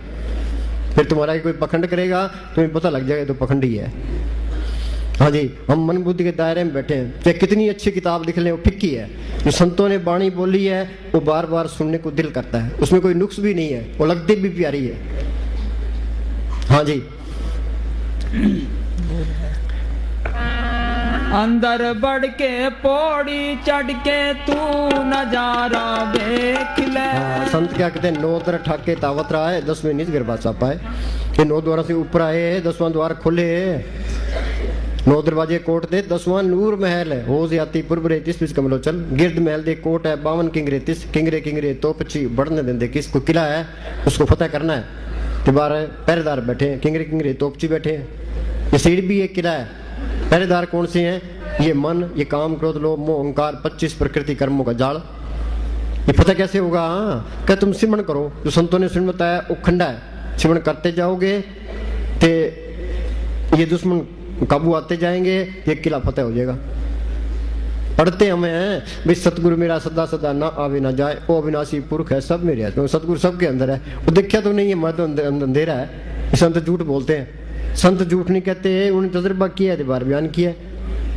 S1: फिर तुम्हारा कोई पखंड करेगा तुम्हें पता लग जाएगा तो पखंडी है। हाँ जी, हम मन बुद्धि के दायरे में बैठे हैं, चाहे कितनी अच्छी किताब लिख लें वो फिक्की है। जो संतों ने बाणी बोली है वो बार बार सुनने को दिल करता है, उसमें कोई नुक्स भी नहीं है, वो लगती भी प्यारी है। हाँ जी,
S2: अंदर बढ़ के पौड़ी चढ़ के तू नजारा देख ले।
S1: संत क्या कहते हैं, 9 दर ठाके तावत रहा है 10वें निज गिरबा सा पाए। ये 9 द्वारों से ऊपर आए, 10वां द्वार खोले, 9 दरवाजे कोट दे, 10वां नूर महल है, हो जाती पुरबरे तिस पिस कमलो चल, गिरद महल दे कोट है, 52 किंगरे तिस, किंगरे किंगरे तो पची बढ़ने देंदे, किसको किला है उसको फतेह करना है। तो 12 पहरेदार बैठे हैं, किंगरे किंगरे तोपची बैठे हैं। ये सीढ़ भी एक किला है। पहरेदार कौन से हैं? ये मन, ये काम क्रोध लोभ मोह अहंकार 25 प्रकृति कर्मों का जाल। ये फतेह कैसे होगा? क्या तुम सिमरण करो, जो संतों ने सिमरण बताया वो खंडा है, सिमरण करते जाओगे तो ये दुश्मन काबू आते जाएंगे, ये किला फतेह हो जाएगा। पढ़ते हमें हैं भाई सतगुरु मेरा सदा सदा ना आवे ना जाए, ओ अविनाशी पुरख है सब मेरे है। तो सतगुरु सबके अंदर है, वो देखा तो नहीं है, मर्द अंधेरा है। संत झूठ बोलते हैं, संत झूठ नहीं कहते, उन्होंने तजुर्बा किया है, बार बयान किया है।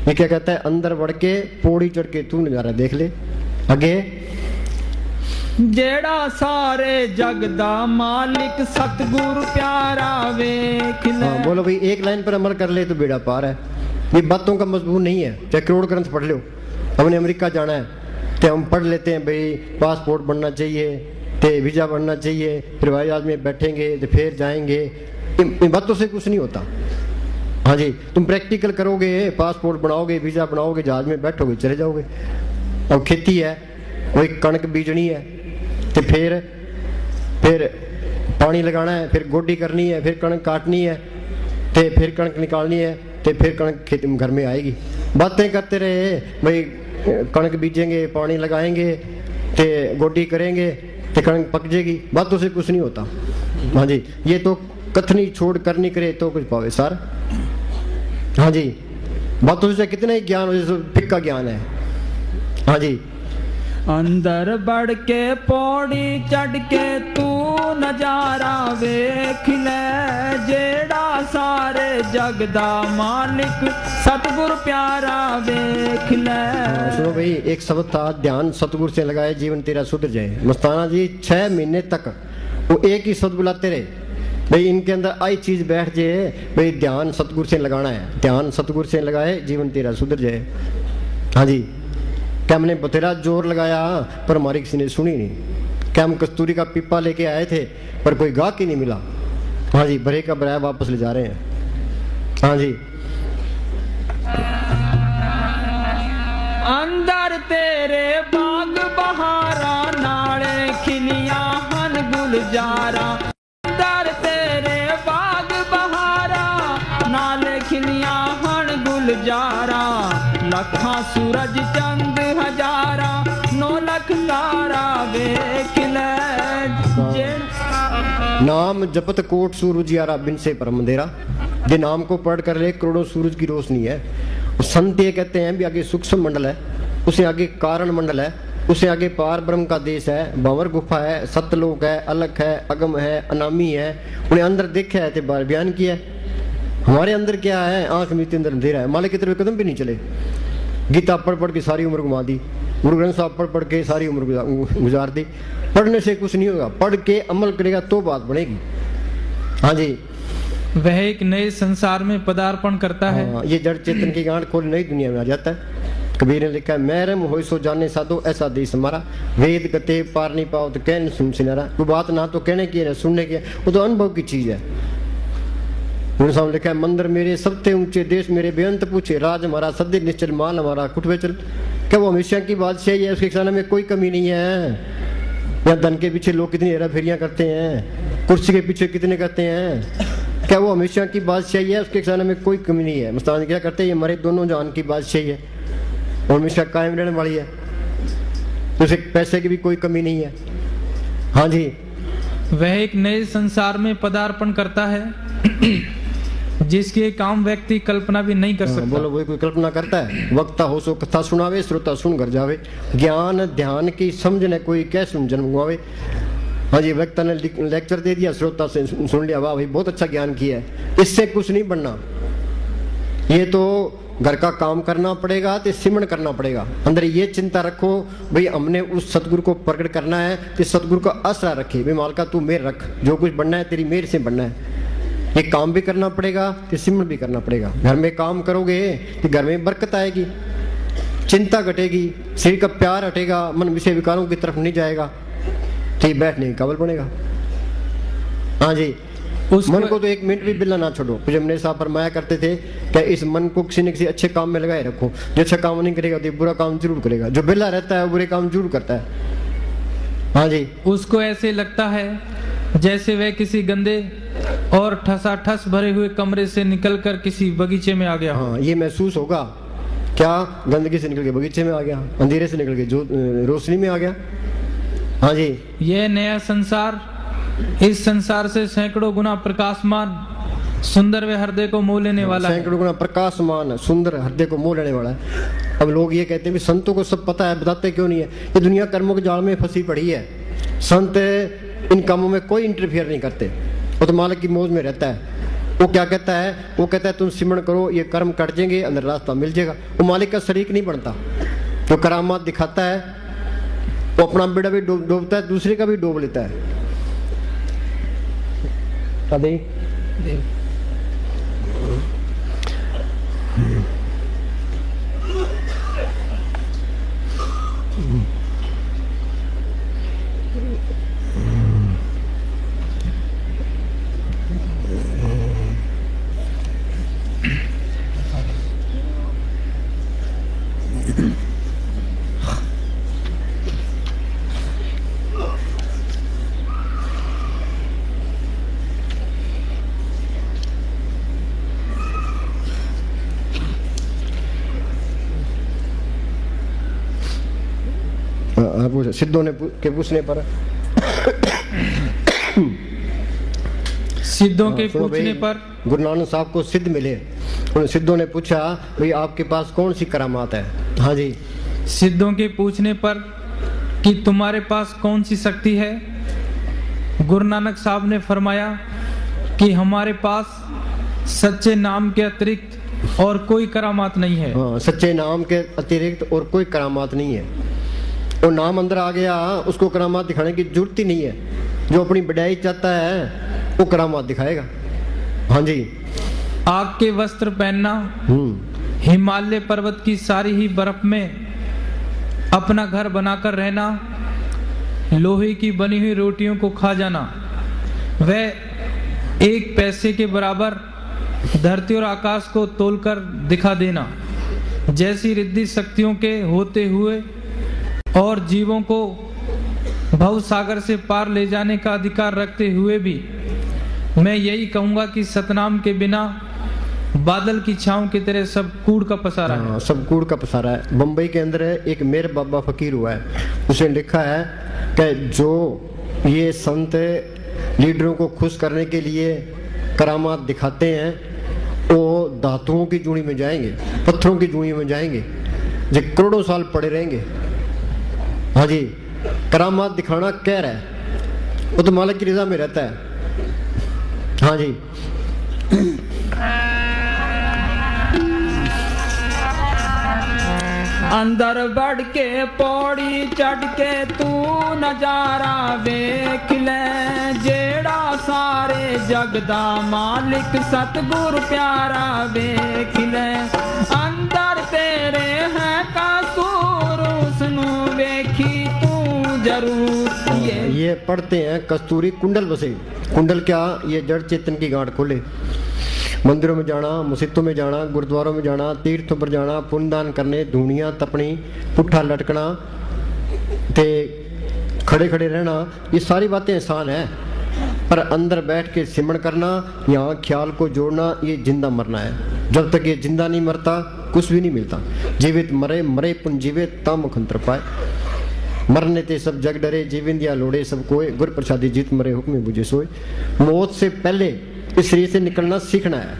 S1: ये क्या कहता है, अंदर बढ़ के पौड़ी चढ़ के तू नजारा देख ले। आगे,
S2: जेड़ा सारे जग दा मालिक सतगुरु प्यारा वेख ले।
S1: बोलो भाई, एक लाइन पर अमल कर ले तो बेड़ा पार है। ये बातों का मजबूर नहीं है, चाहे करोड़ ग्रंथ पढ़ लो। हमने अमेरिका जाना है तो हम पढ़ लेते हैं भाई पासपोर्ट बनना चाहिए, तो वीजा बनना चाहिए, फिर हवाई जहाज में बैठेंगे तो फिर जाएंगे। इन बातों से कुछ नहीं होता। हाँ जी, तुम प्रैक्टिकल करोगे, पासपोर्ट बनाओगे, वीजा बनाओगे, जहाज में बैठोगे, चले जाओगे। अब खेती है, वही कणक बीजनी है, तो फिर पानी लगाना है, फिर गोडी करनी है, फिर कणक काटनी है, तो फिर कणक निकालनी है, तो फिर कणक खेती में घर में आएगी। बातें करते रहे भाई, कणक बीजेंगे, पानी लगाएंगे, तो गोडी करेंगे, तो कणक पक जाएगी। बातों से कुछ नहीं होता। हाँ जी, ये तो कथनी छोड़ करनी करे तो कुछ पावे सर। हाँ जी, बातों से कितना ही ज्ञान हो, जैसे फिक्का ज्ञान है। हाँ जी,
S2: अंदर बढ़ के पौड़ी चढ़ के तू नजारा वेख ले, जेड़ा सारे जग दा मालिक सतगुरु प्यारा वेख ले।
S1: सुनो भाई, एक शब्द था, ध्यान सतगुरु से लगाए जीवन तेरा सुधर जाए। मस्ताना जी 6 महीने तक वो एक ही शब्द बुलाते रहे भाई, इनके अंदर आई चीज बैठ जाए भाई, ध्यान सतगुरु से लगाना है, ध्यान सतगुरु से लगाए जीवन तेरा सुधर जाए। हाँ जी, क्या हमने बतेरा जोर लगाया पर हमारी किसी ने सुनी नहीं। क्या हम कस्तूरी का पीपा लेके आए थे पर कोई गाहक ही नहीं मिला। हाँ जी, भरे का बराया वापस ले जा रहे हैं। हाँ जी,
S2: अंदर तेरे बाग बहारा नाले खिलिया हन गुलजारा, अंदर तेरे बाग बहारा नाले खिलिया हन गुलजारा, लखा सूरज चंद हजारा 9 लाख तारा वेख ले।
S1: नाम जपत कोट सूरज यारा बिन से परम अंधेरा। ये नाम को पढ़ कर ले करोड़ों सूरज की रोशनी है। संत ये कहते हैं भी आगे सूक्ष्म मंडल है, उसे आगे कारण मंडल है, उसे आगे पार ब्रह्म का देश है, भंवर गुफा है, सतलोक है, अलख है, अगम है, अनामी है। उन्हें अंदर देखा है तो बार बयान किया है। हमारे अंदर क्या है, आंख मीते अंदर अंधेरा है, मालिक की तरफ कदम भी नहीं चले। गीता पढ़ पढ़ के सारी उम्र घुमा दी, गुरु ग्रंथ साहब पढ़ पढ़ के सारी उम्र गुजार दी। पढ़ने से कुछ नहीं होगा, पढ़ के अमल करेगा तो बात बनेगी। हाँ जी,
S2: वह एक नए संसार में पदार्पण करता है।
S1: हाँ, ये जड़ चेतन की गांठ खोल नई दुनिया में आ जाता है। कबीर ने लिखा है, मैरम होई सो जाने साधो ऐसा देश हमारा, वेद गते पार नहीं पाओ तो कहने सुन सिनारा। वो बात ना तो कहने की है ना सुनने की है, वो तो अनुभव की चीज है। उन्होंने सामने लिखा है, मंदिर मेरे सबसे ऊंचे, देश मेरे बेअंत पूछे, राज हमारा सदी निश्चल, माल हमारा कुटवे चल। क्या वो हमेशा की बादशाही है, उसके खजाने में कोई कमी नहीं है। यहाँ धन के पीछे लोग कितनी हेरा फेरियां करते हैं, कुर्सी के पीछे कितने करते हैं। क्या वो हमेशा की बादशाही है, उसके खजाने में कोई कमी नहीं है। मुस्तान क्या करते हैं, ये हमारे दोनों जान की बादशाही है और हमेशा कायम रहने वाली है, तो उसे पैसे की भी कोई कमी नहीं है। हाँ जी,
S2: वह एक नए संसार में पदार्पण करता है जिसकी एक आम व्यक्ति कल्पना भी नहीं कर सकता।
S1: बोलो, वही कोई कल्पना करता है। वक्ता हो सो कथा सुनावे, श्रोता सुन घर जावे, ज्ञान ध्यान की समझ ने कोई क्या सुन जन्म गुआवे। हाँ जी, वक्ता ने लेक्चर दे दिया, श्रोता से सुन लिया, वाह भाई बहुत अच्छा ज्ञान किया है, इससे कुछ नहीं बनना। ये तो घर का काम करना पड़ेगा, तो सिमरण करना पड़ेगा। अंदर ये चिंता रखो भाई, हमने उस सतगुरु को प्रकट करना है, तो सतगुरु का आसरा रखे भाई, मालका तू मेर रख, जो कुछ बनना है तेरी मेर से बनना है। ये काम भी करना पड़ेगा, तो सिमरण भी करना पड़ेगा। घर में काम करोगे तो घर में बरकत आएगी, चिंता घटेगी, शरीर का प्यार हटेगा, मन विषय विकारों की तरफ नहीं जाएगा, तो बैठने के काबिल बनेगा। हाँ जी, मन को तो एक मिनट भी बिल्ला ना छोड़ो। कुछ हमने साहब फरमाया करते थे कि इस मन को किसी न किसी अच्छे काम में लगाए रखो। जो अच्छा काम नहीं करेगा तो बुरा काम जरूर करेगा, जो बिल्ला रहता है वो बुरे काम जरूर करता है। हाँ जी,
S2: उसको ऐसे लगता है जैसे वह किसी गंदे और ठसाठस भरे हुए कमरे से निकलकर किसी बगीचे में आ गया।
S1: हाँ, ये महसूस होगा। क्या गंदगी से निकल के बगीचे में आ गया, अंधेरे से निकल के जो रोशनी में आ गया। हाँ जी,
S2: यह नया संसार इस संसार से सैकड़ों गुना प्रकाशमान, सुंदर व हृदय को मोह लेने वाला है।
S1: सैकड़ों गुना प्रकाशमान, सुंदर, हृदय को मोह लेने वाला है। अब लोग ये कहते हैं भी संतों को सब पता है, बताते क्यों नहीं है। ये दुनिया कर्मों के जाल में फंसी पड़ी है। संत इन कामों में कोई इंटरफियर नहीं करते, वो तो मालिक की मौज में रहता है। वो क्या कहता है, वो कहता है तुम सिमरण करो, ये कर्म कट जाएंगे, अंदर रास्ता मिल जाएगा। वो मालिक का शरीक नहीं बनता। जो करामात दिखाता है वो अपना बेड़ा भी डूबता है, दूसरे का भी डूब लेता है। सिद्धों ने के पूछने पर
S2: सिद्धों के पूछने पर
S1: गुरु नानक साहब को सिद्ध मिले। उन सिद्धों ने पूछा भाई आपके पास कौन सी करामात है। हाँ जी,
S2: सिद्धों के पूछने पर कि तुम्हारे पास कौन सी शक्ति है, गुरु नानक साहब ने फरमाया कि हमारे पास सच्चे नाम के अतिरिक्त और कोई करामात नहीं है।
S1: हाँ, सच्चे नाम के अतिरिक्त और कोई करामात नहीं है। वो नाम अंदर आ गया, उसको करामात दिखाने की जरूरत ही नहीं है। जो अपनी बढ़ाई चाहता है वो करामात दिखाएगा। हाँ जी,
S2: आग के वस्त्र पहनना, हिमालय पर्वत की सारी ही बर्फ में अपना घर बनाकर रहना, लोहे की बनी हुई रोटियों को खा जाना, वह एक पैसे के बराबर धरती और आकाश को तोलकर दिखा देना, जैसी रिद्धि शक्तियों के होते हुए और जीवों को भव सागर से पार ले जाने का अधिकार रखते हुए भी मैं यही कहूंगा कि सतनाम के बिना बादल की छांव की तरह सब कूड़ का पसारा है।
S1: सब कूड़ का पसारा है। बम्बई के अंदर एक मेर बाबा फकीर हुआ है, उसने लिखा है कि जो ये संत लीडरों को खुश करने के लिए करामात दिखाते हैं वो धातुओं की जूनी में जाएंगे, पत्थरों की जूनी में जाएंगे, जो करोड़ों साल पड़े रहेंगे। हाँ जी, करामात दिखाना कह रहा है, वो तो मालिक की रजा में रहता है। हाँ जी,
S2: अंदर बढ़ के पौड़ी चढ़ के तू नजारा वेख ले, जेड़ा सारे जगदा मालिक सतगुरु प्यारा वेख ले। अंदर तेरे है कसूर उसनू वेखी तू जरूर।
S1: ये पढ़ते हैं कस्तूरी कुंडल बसे। कुंडल क्या? ये जड़ चेतन की गांठ खोले। मंदिरों में जाना, मस्जिदों में जाना, गुरुद्वारों में जाना, तीर्थों पर जाना, पुण्यदान करने, धूणियाँ तपनी, पुट्ठा लटकना, ते खड़े खड़े रहना, ये सारी बातें आसान है। पर अंदर बैठ के सिमरण करना, यहाँ ख्याल को जोड़ना, ये जिंदा मरना है। जब तक ये जिंदा नहीं मरता कुछ भी नहीं मिलता। जीवित मरे, मरे पुन जीवित तामुख अंतर पाए। मरने ते सब जग डरे, जीविंदिया लोड़े सब कोय, गुर प्रसादी जीत मरे हुक्म बुझे सोए। मौत से पहले इस शरीर से निकलना सीखना है।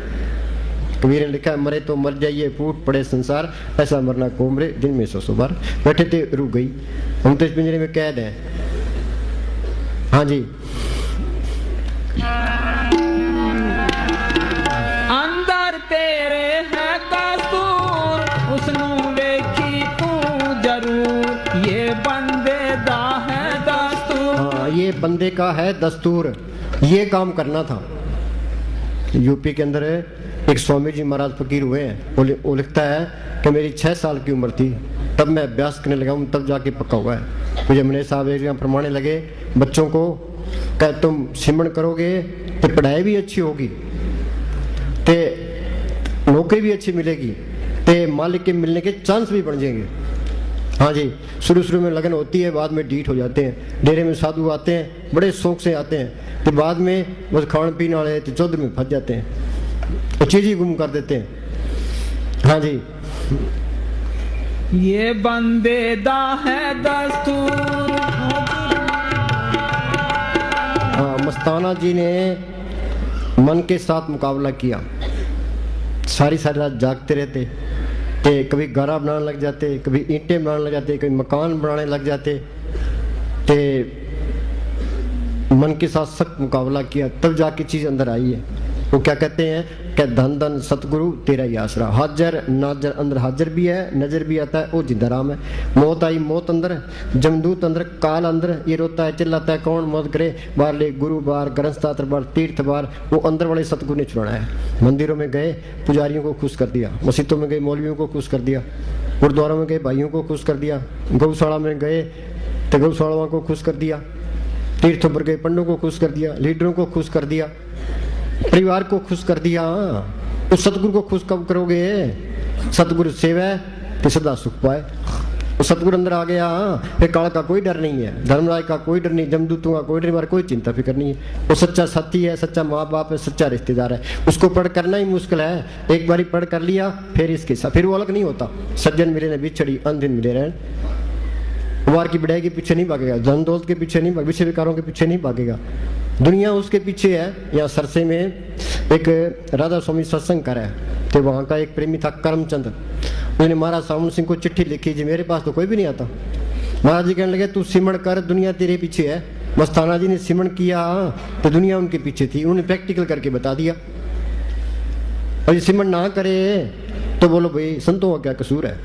S1: कबीर ने लिखा है, मरे तो मर जाइए फूट पड़े संसार, ऐसा मरना को मरे दिन में 100 बार। बैठे थे रुक गई, हम तो इस पिंजरे में कैद हैं। हाँ जी,
S2: अंदर तेरे है कसूर उसनू वेखी तू जरूर, ये बंदे दा है दस्तूर।
S1: हाँ, ये बंदे का है दस्तूर। ये काम करना था। यूपी के अंदर एक स्वामी जी महाराज फकीर हुए हैं। वो लिखता है कि मेरी 6 साल की उम्र थी तब मैं अभ्यास करने लगा हूँ, तब जाके पक्का हुआ है। मुझे मने साहब एक फरमाने लगे बच्चों को, कह तुम सिमरण करोगे तो पढ़ाई भी अच्छी होगी, ते नौकरी भी अच्छी मिलेगी, ते मालिक के मिलने के चांस भी बढ़ जाएंगे। हाँ जी, शुरू में लगन होती है, बाद में डीठ हो जाते हैं। डेरे में साधु आते हैं, बड़े शौक से आते हैं, तो बाद में बस खान पीने वाले तो चौधरी में फंस जाते हैं, तो चीज ही गुम कर देते हैं। हाँ जी,
S2: ये बंदे दा है दस्तूर।
S1: हाँ, मस्ताना जी ने मन के साथ मुकाबला किया। सारी रात जागते रहते, ते कभी गारा बनाने लग जाते, कभी ईंटें बनाने लग जाते, कभी मकान बनाने लग जाते, ते मन के साथ सख्त मुकाबला किया, तब जाके चीज अंदर आई है। वो क्या कहते हैं कि धन धन सतगुरु तेरा ही आसरा। हाजर नाजर अंदर हाजिर भी है, नजर भी आता है, वो जिंदा राम है। मौत आई मौत अंदर, जमदूत अंदर, काल अंदर, ये रोता है चिल्लाता है कौन मौत करे, बार ले गुरु बार, ग्रंथशास्त्र बार, तीर्थ बार, वो अंदर वाले सतगुरु ने छुड़ाना है। मंदिरों में गए पुजारियों को खुश कर दिया, मस्जिदों में गए मौलवियों को खुश कर दिया, गुरुद्वारों में गए भाइयों को खुश कर दिया, गौशाला में गए तो गौशालाओं को खुश कर दिया, तीर्थों पर गए पंडों को खुश कर दिया, लीडरों को खुश कर दिया, परिवार को खुश कर दिया। तो सतगुरु को खुश कब करोगे? सतगुरु सेवा तो सदा सुख पाए। तो सतगुरु अंदर आ गया, फिर काल का कोई डर नहीं है, धर्मराज का कोई डर नहीं, जमदूतों का कोई डर नहीं, कोई चिंता फिक्र नहीं है। वो सच्चा साथी है, सच्चा माँ बाप है, सच्चा रिश्तेदार है। उसको पढ़ करना ही मुश्किल है। एक बारी पढ़ कर लिया फिर इसके साथ फिर वो अलग नहीं होता। सज्जन मिले ने बिछड़ी अंधिन मिले रहन। कुमार की बढ़ाई के पीछे नहीं भागेगा, धन दौलत के पीछे नहीं भागेगा, विषय विकारों के पीछे नहीं भागेगा, दुनिया उसके पीछे है। यहाँ सरसे में एक राधा स्वामी सत्संग कर है, तो वहाँ का एक प्रेमी था करमचंद, उसने महाराज सावन सिंह को चिट्ठी लिखी जी मेरे पास तो कोई भी नहीं आता। महाराज जी कहने लगे तू सिमरण कर, दुनिया तेरे पीछे है। मस्ताना जी ने सिमरण किया तो दुनिया उनके पीछे थी, उन्होंने प्रैक्टिकल करके बता दिया। और सिमरण ना करे तो बोलो भाई संतों का क्या कसूर है।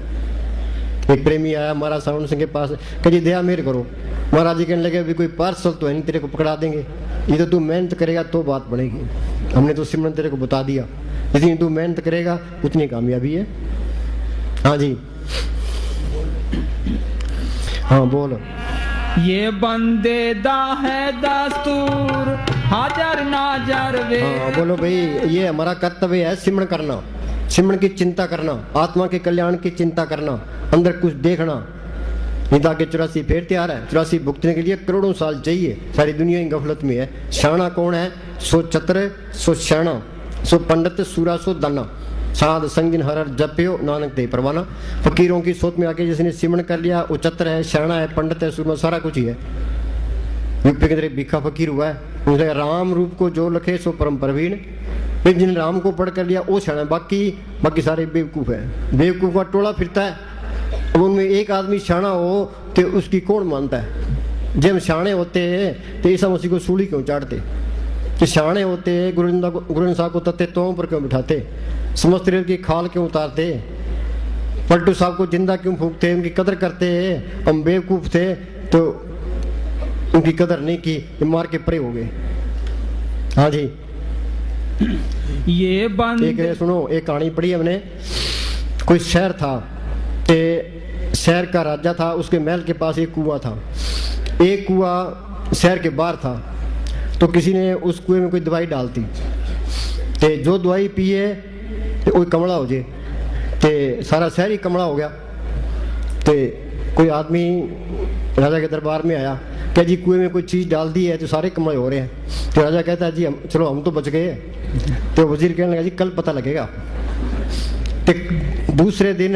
S1: एक प्रेमी आया महाराज सावन सिंह के पास, कह जी दया मेरे करो। महाराज जी कहने लगे अभी कोई पार्सल तो है नहीं, तेरे को पकड़ा देंगे, ये तो तू मेहनत करेगा तो बात बढ़ेगी। हमने तो सिमरन तेरे को बता दिया, जितनी तू मेहनत करेगा उतनी कामयाबी है। हाँ जी, हाँ बोलो।
S2: ये बंदे दा है दस्तूर हाजर नाजर वे।
S1: हाँ बोलो भाई, ये हमारा कर्तव्य है सिमरण करना, सिमरण की चिंता करना, आत्मा के कल्याण की चिंता करना, अंदर कुछ देखना। निदा के 84 फिर तैयार है, 84 भुगतने के लिए करोड़ों साल चाहिए। सारी दुनिया ही गफलत में है। शाना कौन है? सो चतर सो शाना, सो पंडित सूरा सो दाना, साध संगिन हर जप्यो नानक दे परवाना। फकीरों की सोच में आके जिसने सिमरण कर लिया वो चतर है, शाना है, पंडित है, सूरमा, सारा कुछ ही है। यूपी के अंदर एक भिखा फकीर हुआ है, उसने राम रूप को जो लखे सो परम प्रवीण। फिर जिन राम को पढ़ कर लिया वो शाना, बाकी सारे बेवकूफ है। बेवकूफ का टोला फिरता है। अब उनमें एक आदमी शाना हो तो उसकी कौन मानता है? जब शाणे होते तो ईसा मसीह को सूली क्यों चाटते? कि शाणे होते गुरु साहब को तत्ते तो पर क्यों बिठाते? समस्त रेल की खाल क्यों उतारते? पलटू साहब को जिंदा क्यों फूंकते, उनकी कदर करते हैं। हम बेवकूफ थे तो उनकी कदर नहीं की, मार के परे हो गए। हाँ जी,
S2: ये बंद
S1: एक सुनो, एक कहानी पढ़ी हमने। कोई शहर था, ते शहर का राजा था, उसके महल के पास एक कुआं था। एक कुआं शहर के बाहर था, तो किसी ने उस कुएं में कोई दवाई डालती, ते जो दवाई पिए तो कोई कमला हो जाए, ते सारा शहर ही कमला हो गया। ते कोई आदमी राजा के दरबार में आया, क्या जी कुएं में कोई चीज़ डाल दी है तो सारे कमले हो रहे हैं। तो राजा कहता है जी चलो हम तो बच गए। तो वजीर कहने लगा जी कल पता लगेगा। तो दूसरे दिन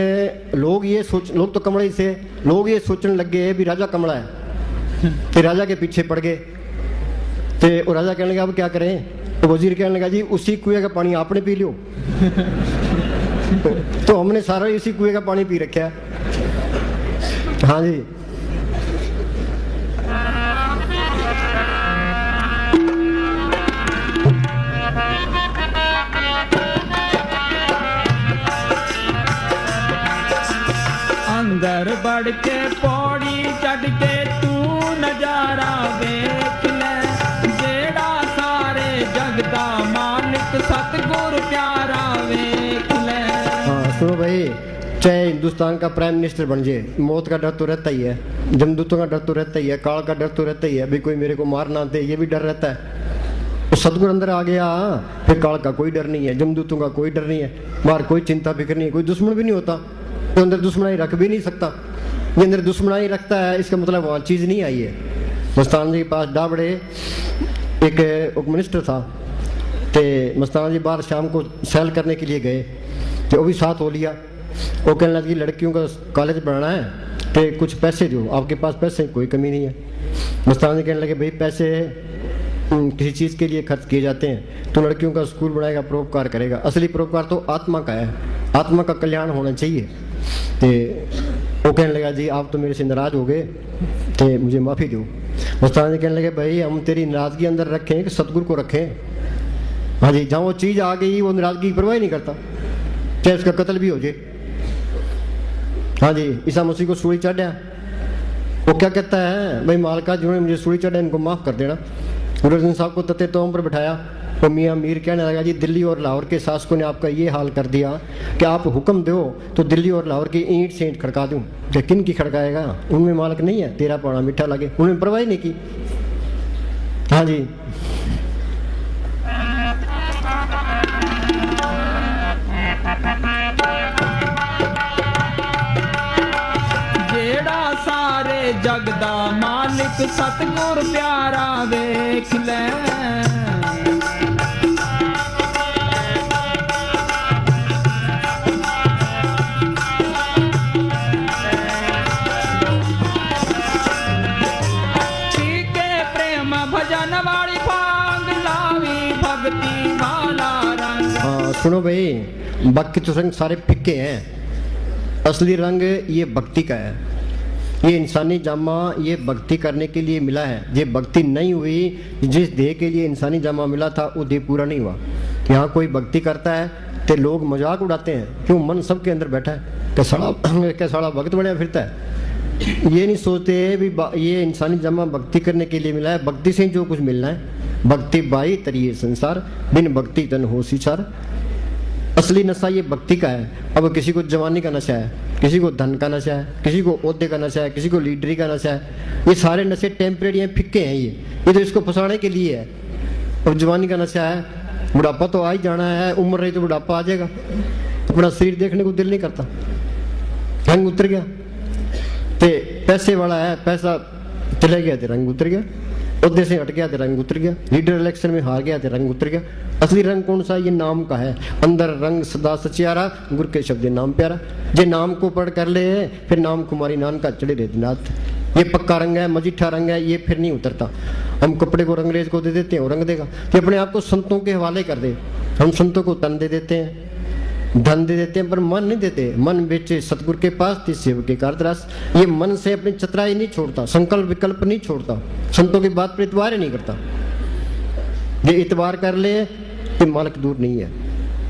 S1: लोग तो कमले से, लोग ये सोचने लग गए भी राजा कमला है, तो राजा के पीछे पड़ गए। तो राजा कहने लगा अब क्या करें। तो वजीर कहने लगा जी उसी कुएं का पानी आपने पी लियो। तो हमने सारा इसी कुएं का पानी पी रखा है। हाँ जी,
S2: अंदर बढ़ के पौड़ी चढ़ के तू नजारा देख ले, जेड़ा सारे जगदा मालिक सतगुर प्यारा वेख ले।
S1: हाँ सुनो भाई, चाहे हिंदुस्तान का प्राइम मिनिस्टर बन जाए, मौत का डर तो रहता ही है, जमदूतों का डर तो रहता ही है, काल का डर तो रहता ही है, भाई कोई मेरे को मार ना दे, ये भी डर रहता है। तो सतगुरु अंदर आ गया, फिर काल का कोई डर नहीं है, जमदूतों का कोई डर नहीं है, बाहर कोई चिंता फिक्र नहीं है, कोई दुश्मन भी नहीं होता, तो अंदर दुश्मनाई रख भी नहीं सकता। ये अंदर दुश्मनाई रखता है, इसका मतलब वहाँ चीज़ नहीं आई है। मस्तान जी के पास डाबड़े एक मिनिस्टर था, तो मस्तान जी बाहर शाम को सैल करने के लिए गए, तो वो भी साथ हो लिया। वो कहने लगी लड़कियों का कॉलेज बढ़ाना है, तो कुछ पैसे दो, आपके पास पैसे कोई कमी नहीं है। मस्तान जी कहने लगे भाई पैसे किसी चीज़ के लिए खर्च किए जाते हैं, तो लड़कियों का स्कूल बनाएगा, परोपकार करेगा। असली परोपकार तो आत्मा का है, आत्मा का कल्याण होना चाहिए। तो वो कहने लगा जी आप तो मेरे से नाराज़ हो गए, तो मुझे माफ़ी दो। मस्तान जी कहने लगे भाई हम तेरी नाराज़गी अंदर रखें कि सतगुरु को रखें। हाँ जी, जहाँ वो चीज़ आ गई वो नाराज़गी की परवाह नहीं करता, चाहे उसका कत्ल भी हो जाए। हाँ जी, ईसा मसीह को सूली चढ़ा, वो क्या कहता है भाई मालका जिन्होंने मुझे सूली चढ़ा इनको माफ़ कर देना। गुरु अर्जन साहब को तते तोम पर बैठाया, तो मियाँ मीर कहने लगा जी दिल्ली और लाहौर के शासकों ने आपका ये हाल कर दिया कि आप हुक्म दो तो दिल्ली और लाहौर की ईंट से ईंट खड़का दूँ। किन की खड़काएगा, उनमें मालक नहीं है, तेरा पाना मीठा लगे, उन्होंने परवाह नहीं की। हाँ जी,
S2: जेड़ा सारे जगदा मालिक सतगुर प्यारा वेख ले।
S1: सुनो भाई, बाकी तो रंग सारे फिक्के हैं, असली रंग ये भक्ति का है। ये इंसानी जामा ये भक्ति करने के लिए मिला है। ये भक्ति नहीं हुई, जिस देह के लिए इंसानी जामा मिला था वो देह पूरा नहीं हुआ। यहाँ कोई भक्ति करता है तो लोग मजाक उड़ाते हैं, क्यों मन सबके अंदर बैठा है, क्या साड़ा भक्त बनया फिरता है। ये नहीं सोचते भी ये इंसानी जामा भक्ति करने के लिए मिला है, भक्ति से जो कुछ मिलना है। भक्ति बाई तरिए संसार, बिन भक्ति तन हो सीसार। असली नशा ये भक्ति का है। अब किसी को जवानी का नशा है, किसी को धन का नशा है, किसी को ओहदे का नशा है, किसी को लीडरी का नशा है। ये सारे नशे टेम्परेरी हैं, फिक्के हैं। ये तो इसको फंसाने के लिए है। अब जवानी का नशा है, बुढ़ापा तो आ ही जाना है, उम्र रही तो बुढ़ापा आ जाएगा, अपना शरीर देखने को दिल नहीं करता, रंग उतर गया। तो पैसे वाला है, पैसा चले गया तो रंग उतर गया, ओहदे से हट गया तो रंग उतर गया, लीडर इलेक्शन में हार गया तो रंग उतर गया। असली रंग कौन सा? ये नाम का है। अंदर रंग सदा सचियारा, गुर के शब्द नाम प्यारा। जे नाम को पढ़ कर ले फिर नाम कुमारी नान का चढ़े रहते नाथ। ये पक्का रंग है, मजीठा रंग है, ये फिर नहीं उतरता। हम कपड़े को अंग्रेज को दे देते हैं, वो रंग देगा। कि अपने आप को संतों के हवाले कर दे। हम संतों को तन दे देते हैं, धन दे देते हैं, पर मन नहीं देते। मन बेचे सतगुरु के पास, तीस सेवक के कारतरास। ये मन से अपनी चतुराई नहीं छोड़ता, संकल्प विकल्प नहीं छोड़ता, संतों की बात पर इतवार ही नहीं करता। ये इतवार कर ले तो मालक दूर नहीं है।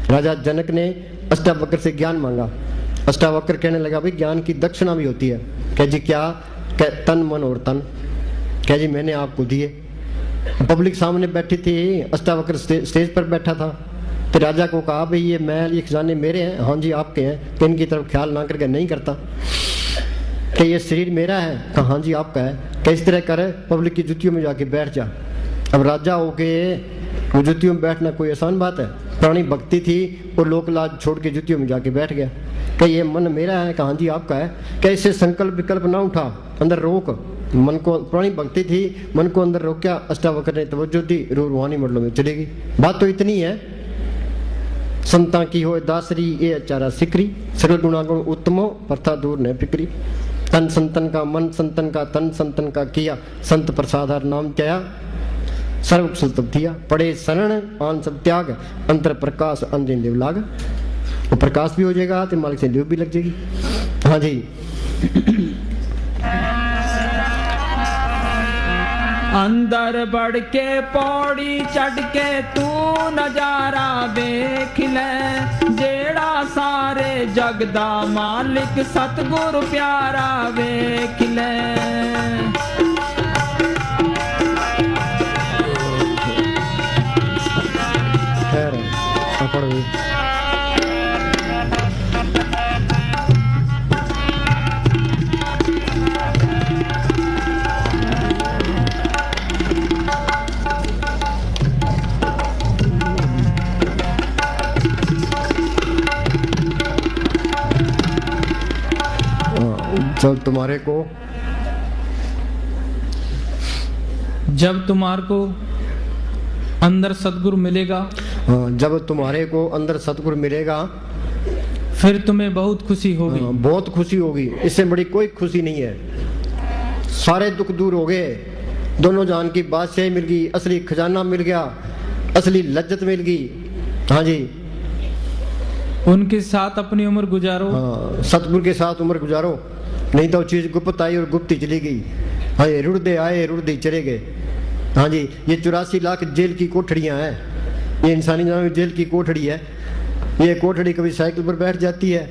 S1: राजा जनक ने अष्टावक्र से ज्ञान मांगा, अष्टावक्र कहने लगा भाई ज्ञान की दक्षिणा भी होती है। कह जी क्या? कह तन मन और तन। कह जी मैंने आपको दिए। पब्लिक सामने बैठी थी, अष्टावक्र स्टेज पर बैठा था, तो राजा को कहा भाई ये महल ये खजाने मेरे हैं। हाँ जी आपके हैं। तो इनकी तरफ ख्याल ना करके नहीं करता। कि ये शरीर मेरा है। कहा हाँ जी आपका है। कि इस तरह कर पब्लिक की जुतियों में जाके बैठ जा। अब राजा होके वो जुतियों में बैठना कोई आसान बात है? पुरानी भक्ति थी, वो लोक लाज छोड़ के जुतियों में जाके बैठ गया। कि ये मन मेरा है। कहा हाँ जी आपका है। कि इससे संकल्प विकल्प ना उठा, अंदर रोक। मन को, पुरानी भक्ति थी, मन को अंदर रोक। क्या अष्टावक्र ने तवज्जो दी, रूहानी मंडलों में चलेगी। बात तो इतनी है, संता की हो दासरी ये अचारा सिकरी, सरल गुणागुण उत्तमो प्रथा दूर न फिक्री। तन संतन का मन, संतन का तन, संतन का किया, संत प्रसादार नाम क्या, सर्व कुशल तब दिया। पड़े शरण आन सब त्याग, अंतर प्रकाश अंजन देव लाग। वो प्रकाश भी हो जाएगा तो मालिक से देव भी लग जाएगी। हाँ जी।
S2: अंदर बढ़ के पौड़ी चढ़ के तू नजारा देख ले, जेड़ा सारे जगदा मालिक सतगुरु प्यारा देख ले।
S1: जब तुम्हारे को
S2: अंदर सतगुरु मिलेगा,
S1: जब तुम्हारे को अंदर सतगुरु मिलेगा,
S2: फिर तुम्हें बहुत खुशी होगी।
S1: बहुत खुशी होगी। इससे बड़ी कोई खुशी नहीं है। सारे दुख दूर हो गए, दोनों जान की बादशाही मिल गई, असली खजाना मिल गया, असली लज्जत मिल गई। हाँ जी।
S2: उनके साथ अपनी उम्र गुजारो।
S1: हाँ, सतगुरु के साथ उम्र गुजारो, नहीं तो चीज गुप्त आई और गुप्त ही चली गई। हाँ, ये रुड़दे आए रुड़दे चले गए। हाँ जी। ये 84 लाख जेल की कोठड़ियां हैं, ये इंसानी नाम में जेल की कोठड़ी है। ये कोठड़ी कभी साइकिल पर बैठ जाती है,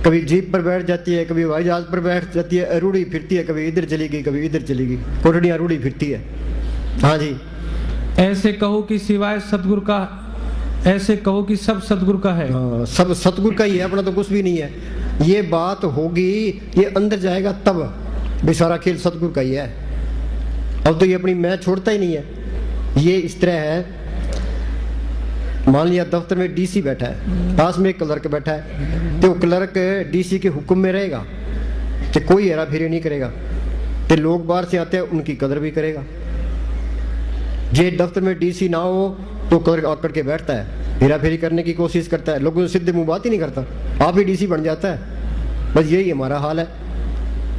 S1: कभी जीप पर बैठ जाती है, कभी हवाई जहाज पर बैठ जाती है, रूढ़ी फिरती है, कभी इधर चली गई कभी इधर चली गई, कोठड़ियां रूढ़ी फिरती है। हाँ जी।
S2: ऐसे कहो कि सिवाय सतगुरु का, ऐसे कहो कि सब सतगुरु का है।
S1: हाँ, सब सतगुरु का ही है, अपना तो कुछ भी नहीं है। ये बात होगी, ये अंदर जाएगा तब भी सारा खेल सतगुरु का ही है। अब तो ये अपनी मैं छोड़ता ही नहीं है। ये इस तरह है, मान लिया दफ्तर में डीसी बैठा है, पास में एक क्लर्क बैठा है, तो क्लर्क डीसी के हुक्म में रहेगा, तो कोई हेरा फेरी नहीं करेगा, तो लोग बाहर से आते हैं उनकी कदर भी करेगा। जे दफ्तर में डीसी ना हो तो क्लर्क आकड़ के बैठता है, हेरा फेरी करने की कोशिश करता है, लोगों से सीधे मुंह बात ही नहीं करता, आप ही डीसी बन जाता है। बस यही हमारा हाल है।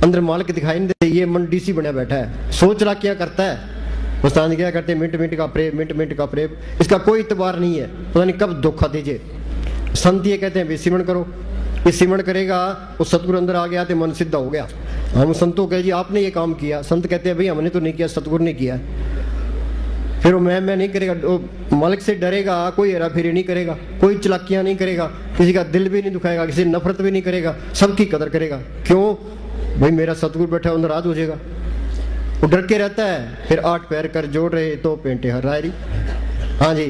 S1: अंदर मालिक दिखाई नहीं देते, ये मन डीसी बना बैठा है, सोच रहा क्या करता है। उस्ताद क्या करते हैं, मिनट मिनट का प्रेम, मिनट मिनट का प्रेम, इसका कोई इतबार नहीं है, पता नहीं कब धोखा दीजिए। संत ये कहते हैं सिमरण करो, ये सिमरण करेगा, वो सतगुरु अंदर आ गया तो मन सिद्ध हो गया। हम संतों कहे जी आपने ये काम किया, संत कहते हैं भाई हमने तो नहीं किया, सतगुरु ने किया। फिर वो मैं नहीं करेगा, मालिक से डरेगा, कोई हेरा फेरी नहीं करेगा, कोई चलाकियां नहीं करेगा, किसी का दिल भी नहीं दुखाएगा, किसी नफरत भी नहीं करेगा, सबकी कदर करेगा। क्यों भाई, मेरा सतगुरु बैठा अंदर नाराज हो जाएगा, वो डर के रहता है। फिर 8 पैर कर जोड़ रहे तो पेंटे हर रायरी। हाँ जी।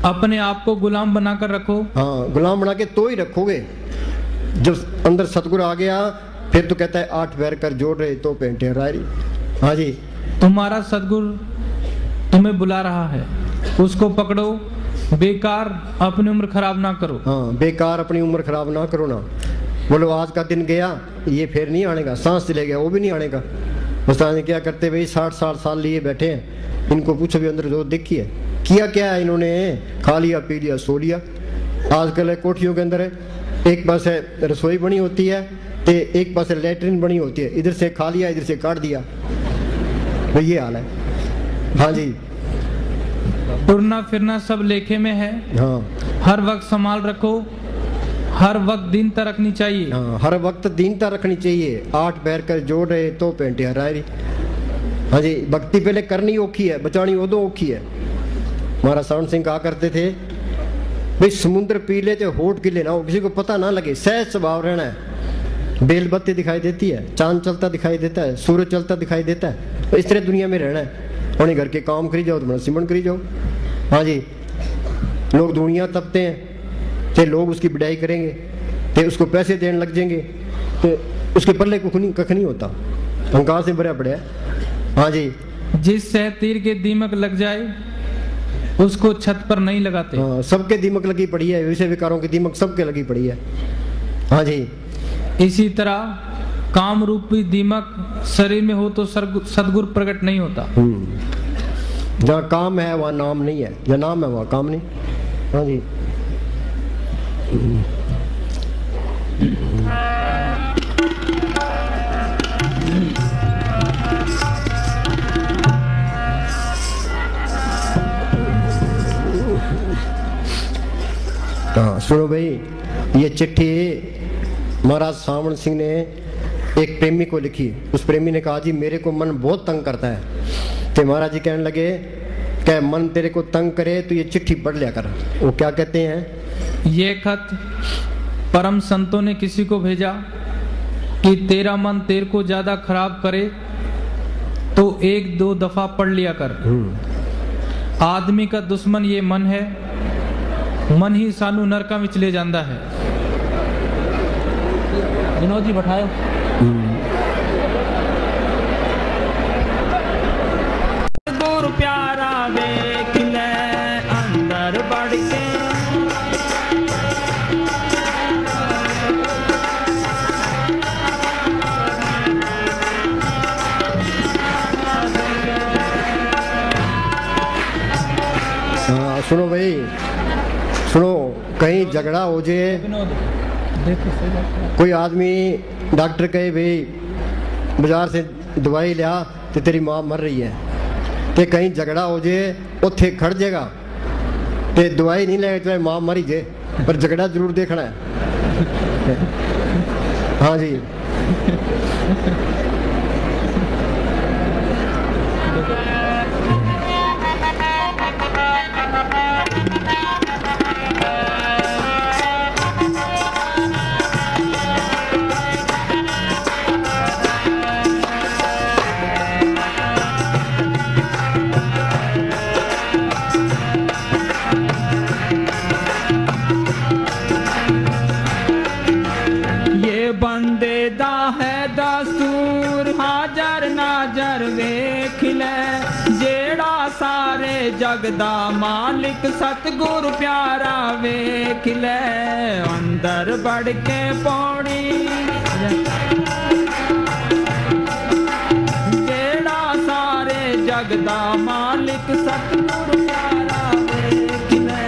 S2: अपने आप को गुलाम बनाकर रखो।
S1: हाँ, गुलाम बना के तो ही रखोगे। जब अंदर सतगुरु आ गया फिर तो कहता है 8 पैर कर जोड़ रहे तो पेंटे हर रायरी। हाँ जी।
S2: तुम्हारा सतगुरु तुम्हें बुला रहा है, उसको पकड़ो, बेकार अपनी उम्र खराब ना करो।
S1: हाँ, बेकार अपनी उम्र खराब ना करो ना। बोलो आज का दिन गया, ये फिर नहीं आनेगा, सांस चले गया वो भी नहीं आनेगा। उस्ताद ने क्या करते भाई, 60 साल लिए बैठे हैं, इनको पूछो भी अंदर जो देखी है, किया क्या है इन्होंने, खा लिया पी लिया सो लिया। आजकल कोठियों के अंदर एक पास है रसोई बनी होती है, तो एक पास लेटरिन बनी होती है, इधर से खा लिया इधर से काट दिया, तो ये हाल है। हाँ जी।
S2: उड़ना फिरना सब लेखे में है।
S1: हाँ,
S2: हर वक्त संभाल रखो, हर वक्त दीनता रखनी चाहिए।
S1: हाँ, हर वक्त दीनता रखनी चाहिए। 8 पैर कर जोड़ रहे तो पेंटे हरायरी। हाँ जी। भक्ति पहले करनी औखी है, बचानी उदो औखी है। महाराज सावन सिंह कहा करते थे, भाई समुद्र पी ले तो होठ की लेना हो, किसी को पता ना लगे, सहज स्वभाव रहना है। बेल बत्ती दिखाई देती है, चांद चलता दिखाई देता है, सूरज चलता दिखाई देता है, तो इस तरह दुनिया में रहना है। और घर के काम करी जाओ तो बड़ा सिमरण करी जाओ। हाँ जी, लोग दुनिया तपते हैं तो लोग उसकी बिडाई करेंगे तो उसको पैसे देने लग जाएंगे तो उसके पल्ले कख नहीं होता, अहंकार से भरा पड़ा है। हाँ जी,
S2: जिससे तीर के दीमक लग जाए उसको छत पर नहीं लगाते।
S1: हाँ, सबके दीमक लगी पड़ी है, विषय विकारों की दीमक सबके लगी पड़ी है। हाँ जी,
S2: इसी तरह काम रूपी दीमक शरीर में हो तो सद्गुरु प्रकट नहीं होता।
S1: जहाँ काम है वहाँ नाम नहीं है, जहाँ नाम है वहाँ काम नहीं। हाँ जी, हाँ सुनो भाई, ये चिट्ठी महाराज सावण सिंह ने एक प्रेमी को लिखी। उस प्रेमी ने कहा जी मेरे को मन बहुत तंग करता है। तो महाराज जी कहने लगे क्या मन तेरे को तंग करे तो ये चिट्ठी पढ़ लिया कर। वो क्या कहते हैं,
S2: ये खत परम संतों ने किसी को भेजा कि तेरा मन तेरे को ज्यादा खराब करे तो 1-2 दफा पढ़ लिया कर। आदमी का दुश्मन ये मन है, मन ही सानू नरका विच ले जाता है। विनोद जी बैठाओ। गुरु प्यारा देख ले अंदर बढ़ के,
S1: सुनो भाई सुनो, कहीं झगड़ा हो जाए, कोई आदमी डॉक्टर कहे भाई बाजार से दवाई लिया तो तेरी माँ मर रही है, तो कहीं झगड़ा हो जाए उत्थे खड़ जाएगा तो दवाई नहीं ले तो माँ मरी जाए, पर झगड़ा जरूर देखना है। हाँ जी,
S2: जगदा मालिक सतगुरु प्यारा वेख ले अंदर बढ़ के पौड़ी, जेड़ा सारे जगदा मालिक सतगुरु प्यारा वेख ले।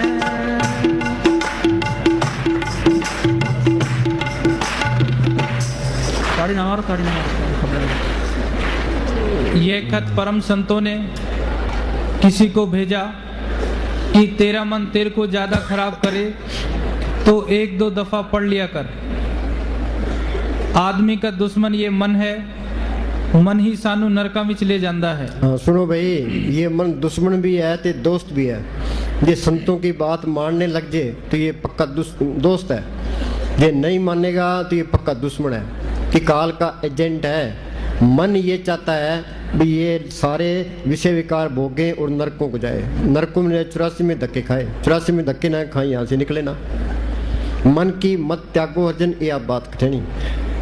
S2: ये खत परम संतों ने किसी को भेजा कि तेरा मन तेरे को ज्यादा खराब करे तो 1-2 दफा पढ़ लिया कर। आदमी का दुश्मन ये मन है, मन ही सानू नरका में ले जाता है।
S1: हाँ सुनो भाई, ये मन दुश्मन भी है ते दोस्त भी है। ये संतों की बात मानने लग जाए तो ये पक्का दोस्त है, ये नहीं मानेगा तो ये पक्का दुश्मन है कि काल का एजेंट है। मन ये चाहता है भी ये सारे विषय विकार भोगे और नरकों को जाए, नरकों में 84 में धक्के खाए, 84 में धक्के ना खाए, यहाँ से निकले ना। मन की मत त्यागो अर्जन, ये आप बात कहनी।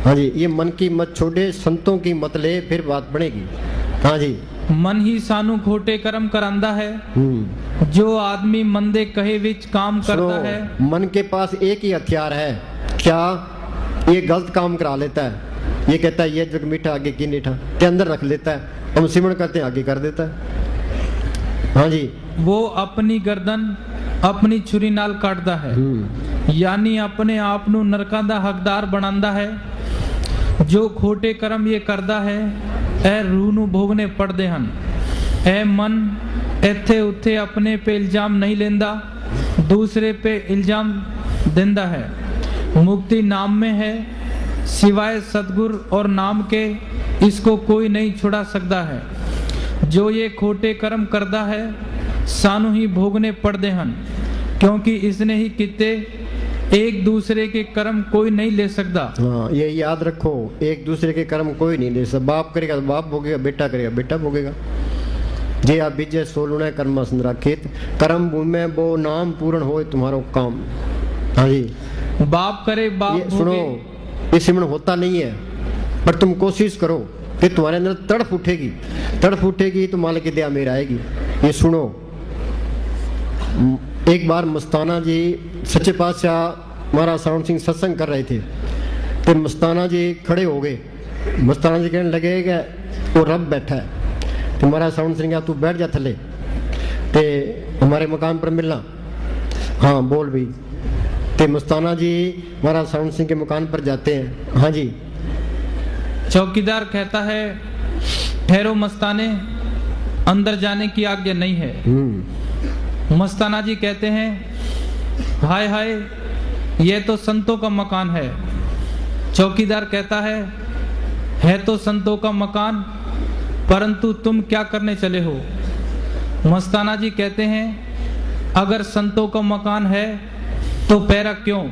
S1: हाँ जी, ये मन की मत छोड़े, संतों की मत ले, फिर बात बनेगी। हाँ जी,
S2: मन ही सानू खोटे कर्म करांदा है, जो आदमी मंदे कहे विच काम करता है।
S1: मन के पास एक ही हथियार है, क्या? ये गलत काम करा लेता है, ये कहता है ये जग मीठा आगे की मीठा, के अंदर रख लेता है, हम सिमरण करते हैं आगे कर देता है। हाँ जी,
S2: वो अपनी गर्दन अपनी छुरी नाल काटता है, यानी अपने आप नू नरकां दा हकदार बनांदा है। जो खोटे कर्म ये करदा है ए रूह नू भोगने पड़दे हन। ए मन इत्थे उत्थे अपने पे इल्जाम नहीं लेंदा, दूसरे पे इल्जाम देंदा है। मुक्ति नाम में है, सिवाय सतगुरु और नाम के इसको कोई नहीं छुड़ा सकता है। जो ये खोटे कर्म करदा है सानू ही भोगने पड़दे हन। क्योंकि इसने ही किते एक दूसरे के कर्म कोई नहीं ले सकता।
S1: हाँ, ये याद रखो, एक दूसरे के कर्म कोई नहीं ले सकता। बाप करेगा तो बाप भोगेगा, बेटा करेगा बेटा भोगेगा। जे आप बीजे सोलुना कर्म संदरा खेत, कर्म भूमि में वो नाम पूर्ण हो तुम्हारो काम। हाँ जी,
S2: बाप करे बाप
S1: ये सुनो, ये सिमरण होता नहीं है, पर तुम कोशिश करो कि तुम्हारे अंदर तड़प उठेगी, तड़प उठेगी तो मालिक की दया मेरा आएगी। ये सुनो, एक बार मस्ताना जी सच्चे पातशाह महाराज सावण सिंह सत्संग कर रहे थे, तो मस्ताना जी खड़े हो गए। मस्ताना जी कहने लगे कि वो रब बैठा है। तो महाराज सावण सिंह कहा तू बैठ जा थले, ते हमारे मकान पर मिलना। हाँ बोल भी। ते मस्ताना जी महाराज सावण सिंह के मकान पर जाते हैं। हाँ जी।
S2: चौकीदार कहता है ठहरो मस्ताने, अंदर जाने की आज्ञा नहीं है। मस्ताना जी कहते हैं हाय हाय ये तो संतों का मकान है। चौकीदार कहता है तो संतों का मकान, परंतु तुम क्या करने चले हो? मस्ताना जी कहते हैं अगर संतों का मकान है तो पैरा क्यों,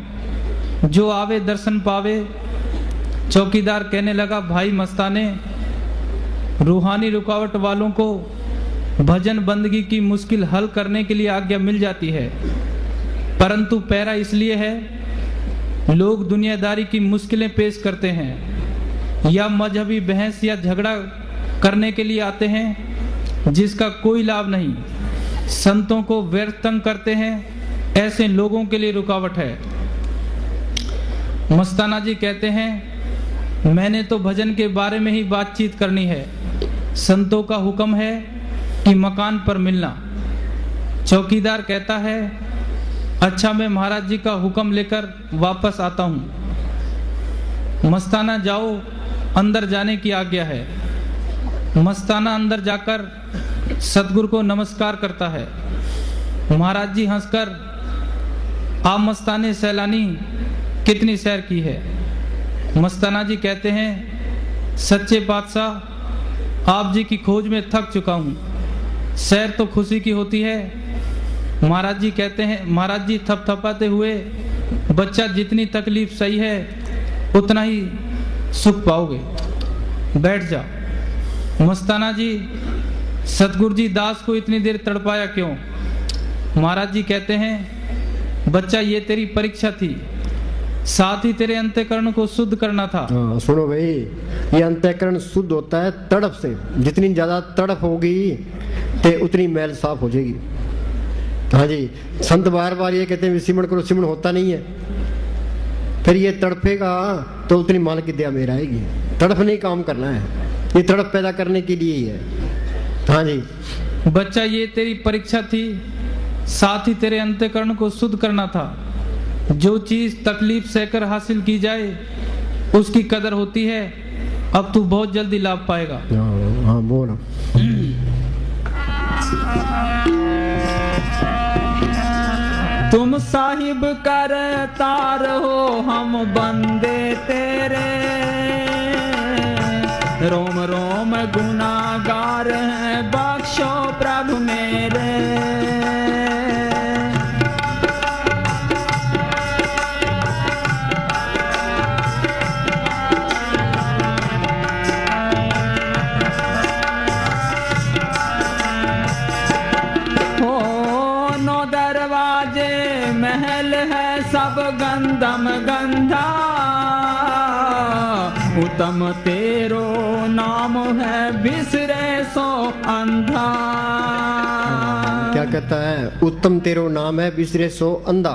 S2: जो आवे दर्शन पावे। चौकीदार कहने लगा भाई मस्ताने, रूहानी रुकावट वालों को भजन बंदगी की मुश्किल हल करने के लिए आज्ञा मिल जाती है, परंतु पैरा इसलिए है लोग दुनियादारी की मुश्किलें पेश करते हैं या मजहबी बहस या झगड़ा करने के लिए आते हैं जिसका कोई लाभ नहीं, संतों को व्यर्थ तंग करते हैं, ऐसे लोगों के लिए रुकावट है। मस्ताना जी कहते हैं मैंने तो भजन के बारे में ही बातचीत करनी है, संतों का हुक्म है कि मकान पर मिलना। चौकीदार कहता है अच्छा मैं महाराज जी का हुक्म लेकर वापस आता हूँ। मस्ताना जाओ, अंदर जाने की आज्ञा है। मस्ताना अंदर जाकर सतगुरु को नमस्कार करता है। महाराज जी हंसकर आप मस्ताने सैलानी कितनी सैर की है? मस्ताना जी कहते हैं सच्चे बादशाह आप जी की खोज में थक चुका हूँ, सैर तो खुशी की होती है। महाराज जी कहते हैं, महाराज जी थपथपाते हुए बच्चा जितनी तकलीफ सही है उतना ही सुख पाओगे, बैठ जा। मस्ताना जी सतगुरु जी दास को इतनी देर तड़पाया क्यों? महाराज जी कहते हैं बच्चा ये तेरी परीक्षा थी, साथ ही तेरे अंतःकरण को शुद्ध करना था।
S1: सुनो भाई, ये अंतःकरण शुद्ध होता है तड़प से। जितनी ज्यादा तड़प होगी ते उतनी मैल साफ हो जाएगी। हाँ जी, संत बार बार ये कहते हैं सिमरण करो, सिमरण होता नहीं है। फिर ये तड़पेगा तो उतनी मालिक की दया मेरा आएगी। तड़प नहीं काम करना है, ये तड़प पैदा करने के लिए ही है। हाँ जी,
S2: बच्चा ये तेरी परीक्षा थी, साथ ही तेरे अंतःकरण को शुद्ध करना था। जो चीज तकलीफ सहकर हासिल की जाए उसकी कदर होती है, अब तू बहुत जल्दी लाभ पाएगा।
S1: हाँ बोलो।
S2: तुम साहिब करतार हो हम बंदे तेरे, रोम रोम गुनागार हैं बख्शो प्रभु मेरे। सब गंधम गंधा उत्तम तेरो नाम है बिसरे सो अंधा।
S1: क्या कहता है? उत्तम तेरो नाम है बिसरे सो अंधा।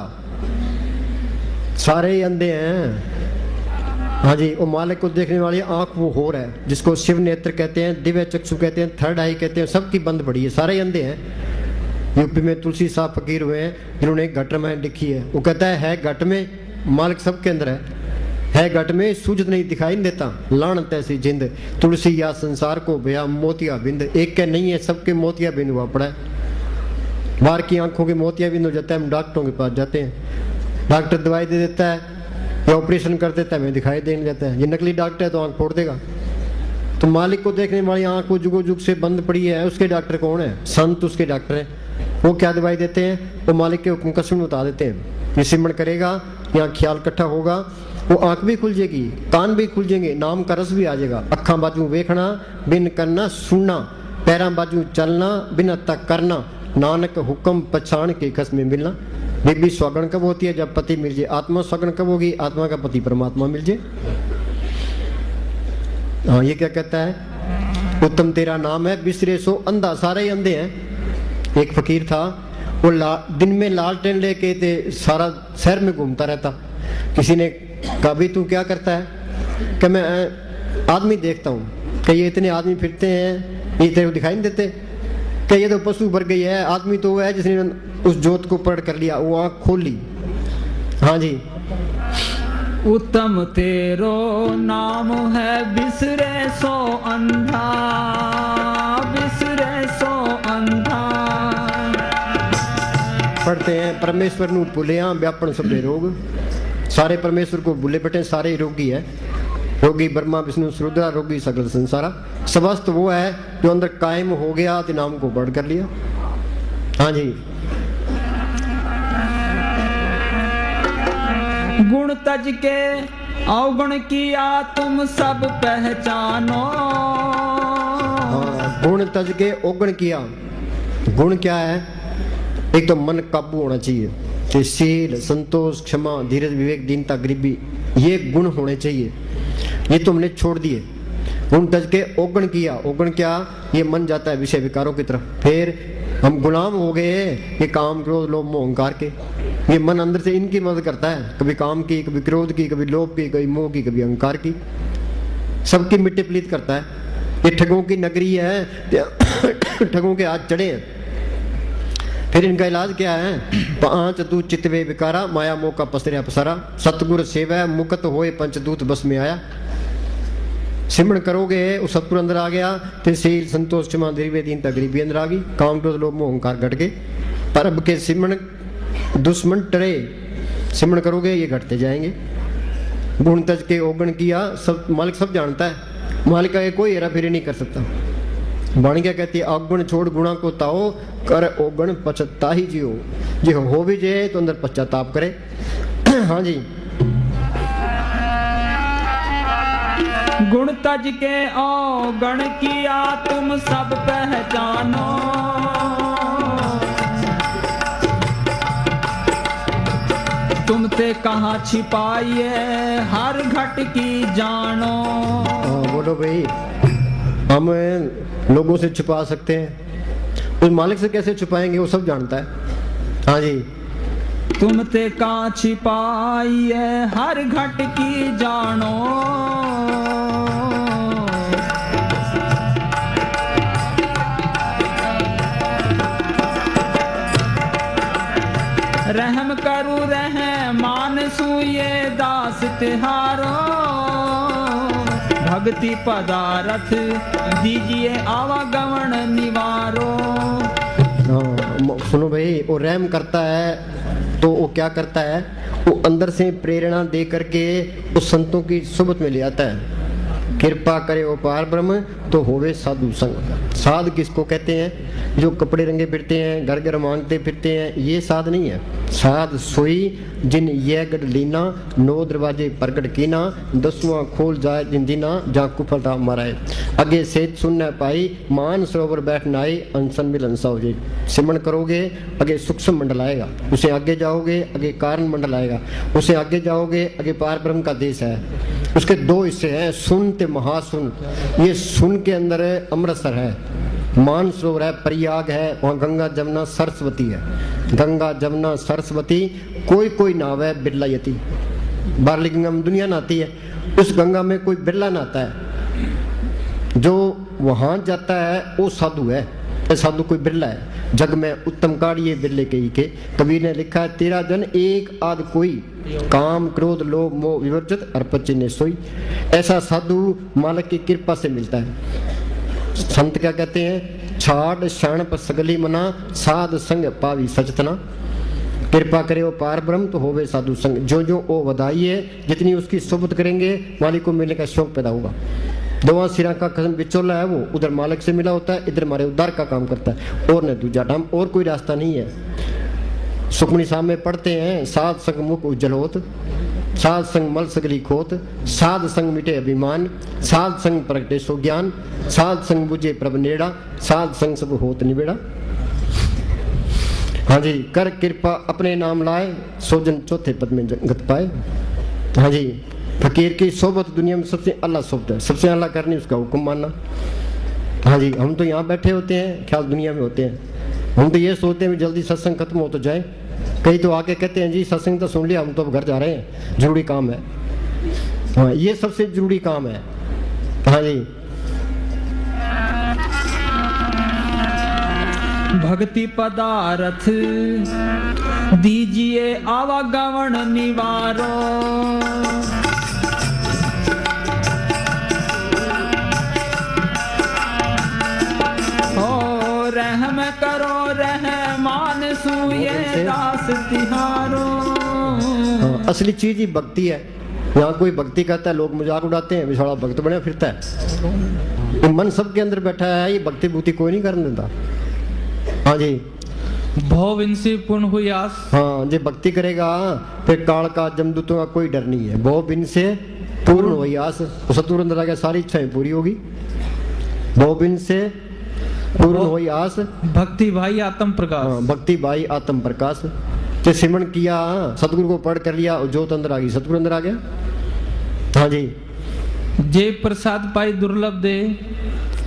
S1: सारे ही अंधे हैं। हाँ जी, वो मालिक को देखने वाली आंख वो हो रहा है, जिसको शिव नेत्र कहते हैं, दिव्य चक्षु कहते हैं, थर्ड आई कहते हैं, सबकी बंद पड़ी है, सारे अंधे हैं। यूपी में तुलसी साहब फकीर हुए हैं जिन्होंने एक घट रामायण लिखी है। वो कहता है घट में, मालिक सबके अंदर है घट में, सूझत नहीं दिखाई नहीं देता, लानत ऐसी जिंद तुलसी या संसार को भया मोतिया बिंद। एक के नहीं है, सबके मोतिया बिंद हुआ पड़ा है। बाहर की आंखों के मोतिया बिंद हो जाता है, हम डॉक्टरों के पास जाते हैं, डॉक्टर दवाई दे देता है या ऑपरेशन कर देता है, हमें दिखाई देने जाता है। ये नकली डॉक्टर है तो आंख फोड़ देगा। तो मालिक को देखने वाली आंख वो जुगो जुग से बंद पड़ी है, उसके डॉक्टर कौन है? संत उसके डॉक्टर है। वो क्या दवाई देते हैं? वो मालिक के हुक्म का सुन बता देते हैं। ये सिमरन करेगा, यहाँ ख्याल इकट्ठा होगा, वो आंख भी खुल जाएगी, कान भी खुल जाएंगे, नाम का रस भी आ जाएगा। अखा बाजू वेखना बिन करना सुनना, पैरा बाजू चलना बिन तक करना, नानक हुक्म पछाण के कस में मिलना। बीबी स्वागण कब होती है? जब पति मिल जाए। आत्मा स्वागण कब होगी? आत्मा का पति परमात्मा मिल जाए। हाँ, ये क्या कहता है? उत्तम तेरा नाम है बिसरे सो अंधा, सारे ही अंधे हैं। एक फकीर था, वो दिन में लालटेन लेके ते सारा शहर में घूमता रहता। किसी ने कहा भी तू क्या करता है? कि मैं आदमी देखता हूँ। कि ये इतने आदमी फिरते हैं, ये तेरे को दिखाई नहीं देते? कि ये तो पशु भर गई है, आदमी तो वो है जिसने उस जोत को पकड़ कर लिया, वो आँख खोल ली। हाँ जी।
S2: उत्तम तेरो नाम है बिसरे सो अंधा, बिसरे सो अंधा।
S1: पढ़ते हैं परमेश्वर नु भुलिया व्यापन सबे रोग। सारे परमेश्वर को भूले बैठे, सारे रोगी है। रोगी ब्रह्मा विष्णु रुद्रा, रोगी सकल संसारा। समस्त वो है जो अंदर कायम हो गया तो नाम को बढ़ कर लिया। हाँ जी।
S2: गुण तज के अवगुण किया तुम सब पहचानो।
S1: गुण तज के अवगुण किया। गुण क्या है? एक तो मन काबू होना चाहिए, तो शील, संतोष, क्षमा, धीरज, विवेक, दीनता, गरीबी, ये गुण होने चाहिए। ये तो हमने छोड़ दिए। गुण तज के अवगुण किया। अवगुण क्या? ये मन जाता है विषय विकारों की तरफ, फिर हम गुलाम हो गए ये काम क्रोध लोभ मोह अहंकार के। ये मन अंदर से इनकी मदद करता है, कभी काम की, कभी क्रोध की, कभी लोभ की, कभी मोह की, कभी अहंकार की, सबकी मिट्टी पलीत करता है। ये ठगों की नगरी है, ठगों के हाथ चढ़े हैं। फिर इनका इलाज क्या है? पांच दूत चितवे विकारा, माया मोह का पसरिया पसारा, सतगुर सेवा मुकत होए पंचदूत बस में आया। सिमरन करोगे उस सतगुरु अंदर आ गया, तो शील संतोष क्षमा धीरज दीनता गरीबी अंदर आ गई, काम क्रोध लोभ मोह अहंकार घट गए। पर अब के सिमरन दुश्मन टरे, सिमरन करोगे ये घटते जाएंगे। गुण तज के अवगुण किया, सब मालिक सब जानता है। मालिक का कोई हेरा फेरी नहीं कर सकता। वाणी क्या कहती है? अवगुण छोड़ गुणा को ताओ, कर अवगुण पछता ही जियो। जो हो भी जाए तो अंदर पश्चाताप करे। हाँ जी।
S2: गुण तज के अवगुण किया तुम सब पहचानो। तुम ते कहाँ छिपाइए हर घट की जानो।
S1: बोलो भाई, हम लोगों से छुपा सकते हैं, उस मालिक से कैसे छुपाएंगे? वो सब जानता है। हाँ जी।
S2: तुम ते कहाँ छिपाइए हर घट की जानो। रहम करू रहमान सुये दास तिहारो। भक्ति पदारथ दीजिए आवागमन निवारो।
S1: सुनो भाई, वो रहम करता है तो वो क्या करता है? वो अंदर से प्रेरणा दे करके उस संतों की सुबत में ले आता है। कृपा करे वो पार ब्रह्म तो होवे साधु संग। साध किसको कहते हैं? जो कपड़े रंगे फिरते हैं, घर घर मांगते फिरते हैं, ये साध नहीं है। साध सोई जिन ये गढ़ लीना, नौ दरवाजे प्रगट कीना, दसवां खोल जाए जिन दीना, जा कुफलता माराए। अगे सेत सुनना पाई, मान सरोवर बैठ नाई, अनसन मिलन सावजे। सिमरन करोगे आगे सूक्ष्म मंडल आएगा, उसे आगे जाओगे आगे कारण मंडल आएगा, उसे आगे जाओगे आगे पार ब्रह्म का देश है। उसके दो हिस्से हैं, सुन ते महासुन। ये सुन के अंदर अमृतसर है, मान सरोवर है, प्रयाग है, वहाँ गंगा जमुना सरस्वती है। गंगा जमुना सरस्वती कोई कोई नाव है, बिरला यति। बारली गंगा में दुनिया नहाती है, उस गंगा में कोई बिरला नहाता है। जो वहां जाता है वो साधु है, साधु कोई बिरला है। जग में उत्तम काढ़िए बिरले के कबीर ने लिखा है, तेरा जन एक आध कोई, काम क्रोध लोभ मोह विवर्जित अर्पचे ने सोई। ऐसा साधु मालिक की कृपा से मिलता है। संत क्या कहते हैं? छाड़ क्षण पर सगली मना, साध संग पावी सचतना। कृपा करे वो पार ब्रह्म तो होवे साधु संग। जो जो वो वधाई है, जितनी उसकी सोबत करेंगे मालिक को मिलने का शौक पैदा होगा। दोवां सिरा का कसम बिचौला है वो, उधर मालिक से मिला होता है, इधर हमारे उद्धार का काम करता है, और न दूजा टाइम, और कोई रास्ता नहीं है। सुखमनी साहब में पढ़ते हैं, साध संग मुख उज्जवल होत, साध संग मल सगली खोत, साध संग मिटे अभिमान, साध संग प्रगटे सो ज्ञान, साध संग बुझे प्रभ नेड़ा, साध संग सब होत निबेड़ा। हाँ जी, कर कृपा अपने नाम लाए, सोजन चौथे पद में गत पाए। हाँ जी, फकीर की सोबत दुनिया में सबसे अल्लाह सोबत है, सबसे अल्लाह करनी उसका हुक्म मानना। हाँ जी, हम तो यहाँ बैठे होते हैं, ख्याल दुनिया में होते हैं, हम तो ये सोचते हैं जल्दी सत्संग खत्म हो तो जाए। कई तो आके कहते हैं जी सत्संग तो सुन लिया, हम तो अब घर जा रहे हैं, जरूरी काम है। हाँ, ये सबसे जरूरी काम है। हाँ जी,
S2: भक्ति पदार्थ दीजिए आवागमन निवारो, ओ रहम करो रहमान सुए दास तिहारो।
S1: असली चीज ही भक्ति है। यहाँ कोई भक्ति करता है, लोग मजाक उड़ाते हैं, विशाला भक्त बने फिरता है। ये मन सबके अंदर बैठा है, ये भक्ति भूति कोई नहीं करने देता। हाँ जी,
S2: भव इनसे पूर्ण हुई आस।
S1: हाँ, जो भक्ति करेगा फिर काल का जमदूतों का कोई डर नहीं है। भव इनसे पूर्ण हुई आस, सतगुरु अंदर आ गया, सारी इच्छाएं पूरी होगी। भव इनसे पूर्ण हुई आस,
S2: भक्ति भाई आत्म प्रकाश।
S1: हाँ, भक्ति भाई आत्म प्रकाश। तो सिमरन किया, सतगुरु को पढ़ कर लिया, जोत अंदर आ गई, सतगुरु अंदर आ गया। हाँ जी,
S2: जे प्रसाद पाई दुर्लभ दे,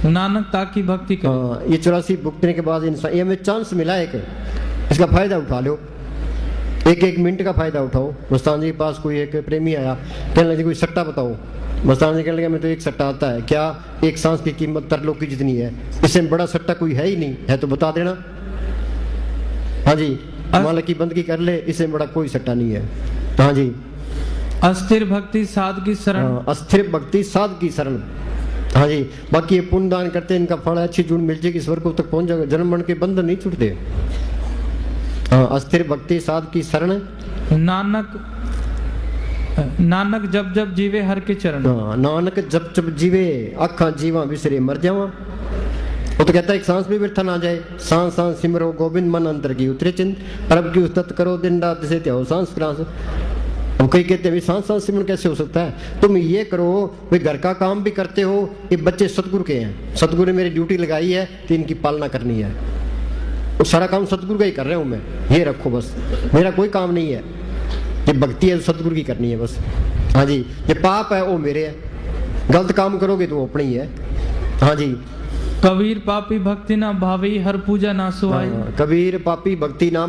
S2: नानक ताकि भक्ति करे।
S1: हाँ, ये 84 भुगतने के बाद इंसान, ये हमें चांस मिला एक, इसका फायदा उठा लो। एक मिनट का फायदा उठाओ। मस्तान जी के पास कोई एक प्रेमी आया, कहने लगे कोई सट्टा बताओ। मस्तान जी कहने लगे मैं तो एक सट्टा आता है, क्या? एक सांस की कीमत तरलोक की जितनी है, इससे बड़ा सट्टा कोई है ही नहीं, है तो बता देना। हाँ जी, मालिक की बंदगी कर ले, इससे बड़ा कोई सट्टा नहीं है। हाँ जी,
S2: अस्थिर भक्ति साध की शरण।
S1: हाँ, अस्थिर भक्ति साध की शरण। हाँ जी, बाकी ये पुण्य दान करते हैं, इनका फल अच्छी जून मिल जाएगी, स्वर्ग तक पहुंच जाएगा, जन्म मरण के बंधन नहीं छूटते। हाँ, अस्थिर भक्ति साध की शरण।
S2: नानक जब जब जीवे हर के चरण।
S1: हाँ, नानक जब जब जीवे आखा जीवा बिसरे मर जावा। वो तो कहता है एक सांस भी व्यर्थ ना जाए, सांस सांस सिमरो गोविंद मन अंतर की उतरे चिंत, अरब की उस्तत करो दिन रात से त्याओ सांस क्रांस। हम कई कहते हैं सांस सांस सिमरन कैसे हो सकता है? तुम ये करो, वे घर का काम भी करते हो, ये बच्चे सतगुरु के हैं, सतगुरु ने मेरी ड्यूटी लगाई है तो इनकी पालना करनी है, वो सारा काम सतगुरु का ही कर रहा हूँ मैं, ये रखो बस, मेरा कोई काम नहीं है। ये भक्ति है सतगुरु की करनी है बस। हाँ जी, ये पाप है वो मेरे है, गलत काम करोगे तो वो अपनी ही है। हाँ जी,
S2: कबीर पापी भक्ति ना भावी हर पूजा ना सुहाई।
S1: कबीर पापी भक्ति ना,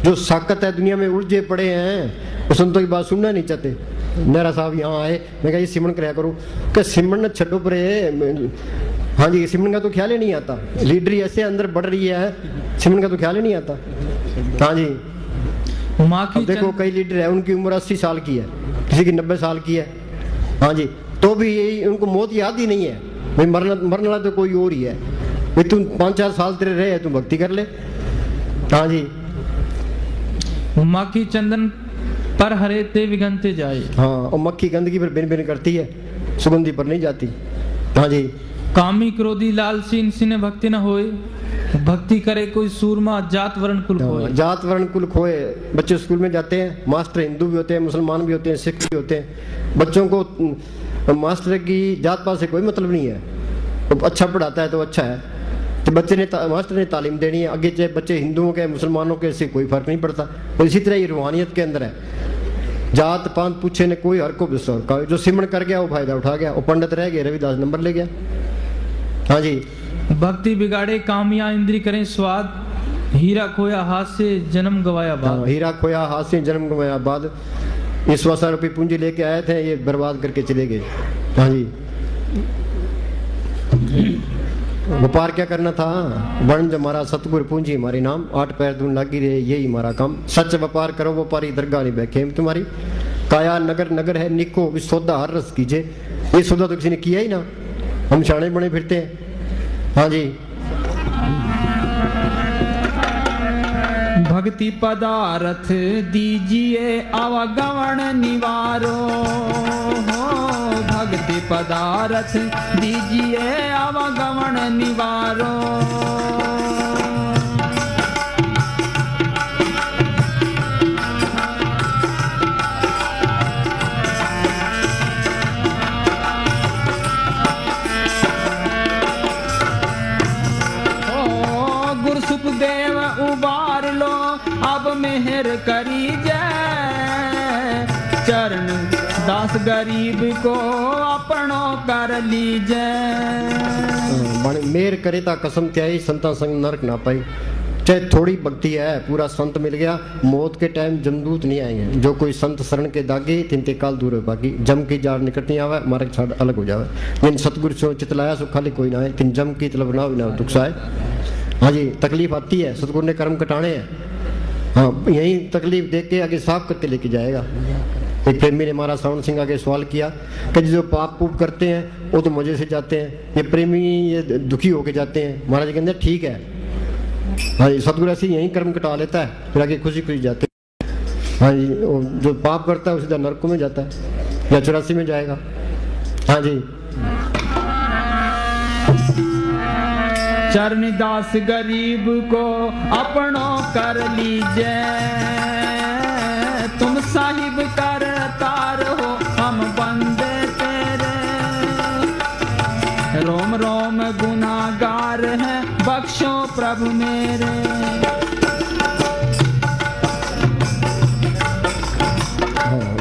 S1: जो साकत है दुनिया में उलझे पड़े हैं, वो संतों की बात सुनना नहीं चाहते। नेहरा साहब यहाँ आए, मैं कहा ये सिमरन कराया करूँ, क्या सिमरन छड्डो परे। हाँ जी, सिमरन का तो ख्याल ही नहीं आता, लीडरी ऐसे अंदर बढ़ रही है, सिमरन का तो ख्याल ही नहीं आता। हाँ जी,
S2: माँ की
S1: देखो कई लीडर है उनकी उम्र 80 साल की है, किसी की 90 साल की है। हाँ जी, तो भी यही उनको मौत याद ही नहीं है, भाई मरने वाला तो कोई और ही है, भाई तुम 5-4 साल तेरे रहे तुम भक्ति कर ले। हाँ जी,
S2: माँ की चंदन पर हरे ते विघनते जाए।
S1: हाँ, और मक्खी गंदगी पर बिन बिन करती है, सुगंधी पर नहीं जाती। हाँ जी,
S2: कामी क्रोधी लालसी इनसे ने भक्ति न होए, भक्ति करे कोई सूरमा जात वर्ण कुल खोए।
S1: जात वर्ण कुल खोए। बच्चे स्कूल में जाते हैं, मास्टर हिंदू भी होते हैं, मुसलमान भी होते हैं, सिख भी होते हैं, बच्चों को मास्टर की जात पात से कोई मतलब नहीं है, तो अच्छा पढ़ाता है तो अच्छा है, तो बच्चे ने मास्टर ने तालीम देनी है, आगे चाहे बच्चे हिंदुओं के मुसलमानों के, इससे कोई फर्क नहीं पड़ता। और इसी तरह ये रूहानियत के अंदर है, जात पात पूछे ने कोई हर को विश्वास, जो सिमरन कर गया वो फायदा उठा गया, वो पंडित रह गया, रविदास नंबर ले गया। हाँ जी,
S2: भक्ति बिगाड़े कामिया इंद्री करें स्वाद, हीरा खोया हाथ से जन्म गवाया बाद।
S1: हीरा खोया हाथ से जन्म गवाया बाद। ये 100 रुपये पूंजी लेके आए थे, ये बर्बाद करके चले गए। हाँ जी, व्यापार क्या करना था? वर्ण हमारा सतगुरु पूंजी हमारी नाम, 8 पैर दून लागी रहे यही हमारा काम। सच व्यापार करो व्यापारी दरगाह नहीं बैठे तुम्हारी, काया नगर नगर है निको सौदा हर रस कीजिए। ये सौदा तो किसी ने किया ही ना, हम शाणे बने फिरते हैं। हाँ जी,
S2: भक्ति पदार्थ दीजिए आवागमन निवारो, भक्ति पदार्थ दीजिए आवागमन निवारो।
S3: सुखदेव उबार लो अब मेहर करी जय, चरण दास गरीब को अपनो कर लीजे।
S1: मेहर करे ता कसम त्याई संता संग नरक ना पाई। चाहे थोड़ी भक्ति है पूरा संत मिल गया, मौत के टाइम जमदूत नहीं आएंगे। जो कोई संत शरण के दागे तिनते काल दूर हो बाकी, जम की जार निकट नहीं आवे मार्ग छाड़ अलग हो जावे। जिन सतगुरु सो चितलाया सो खाली कोई ना आए, तिन जम की तलब ना दुख साए। हाँ जी तकलीफ आती है, सतगुरु ने कर्म कटाने हैं। हाँ यही तकलीफ देख के आगे साफ करके लेके जाएगा। एक प्रेमी ने महाराज श्रवण सिंह आगे सवाल किया कि जो पाप पूप करते हैं वो तो मजे से जाते हैं, ये प्रेमी ये दुखी होके जाते हैं। महाराज जी कहते ठीक है, हाँ जी सतगुरु ऐसे यही कर्म कटा लेता है, फिर आगे खुशी खुशी जाते हैं। हाँ जी जो पाप करता है वो सीधा नरकों में जाता है या 84 में जाएगा। हाँ जी
S3: चरणदास गरीब को अपनो कर लीजे, तुम साहिब कर तार हो हम बंदे तेरे। रोम रोम गुनाहगार है बख्शो प्रभु मेरे।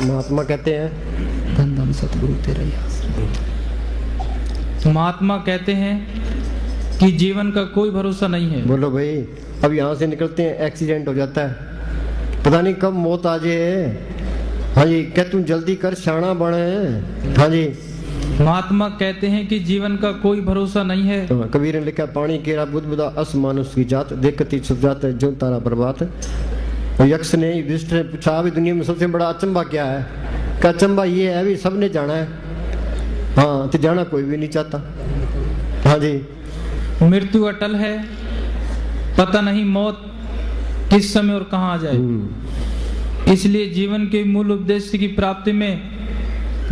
S1: महात्मा कहते हैं
S3: धन धन सतगुरु तेरा आश्रय।
S2: महात्मा कहते हैं कि जीवन का कोई भरोसा नहीं है।
S1: बोलो भाई, अब यहाँ से निकलते हैं एक्सीडेंट हो जाता है, पता नहीं कब मौत आ जाए। हाँ जी क्या तू जल्दी कर शाना बने। हाँ जी
S2: महात्मा कहते हैं कि जीवन का कोई भरोसा नहीं है।
S1: तो कबीर ने लिखा पानी केरा बुद्ध बुदा अस मानुष की जात, देखती छुप जात है जो तारा बर्बाद। तो यक्ष ने युधिष्ठिर ने पूछा अभी दुनिया में सबसे बड़ा अचंबा क्या है? क्या अचंबा ये है अभी सबने जाना है, हाँ तो जाना कोई भी नहीं चाहता। हाँ जी
S2: मृत्यु अटल है, पता नहीं मौत किस समय और कहां आ जाए। इसलिए जीवन के मूल उद्देश्य की प्राप्ति में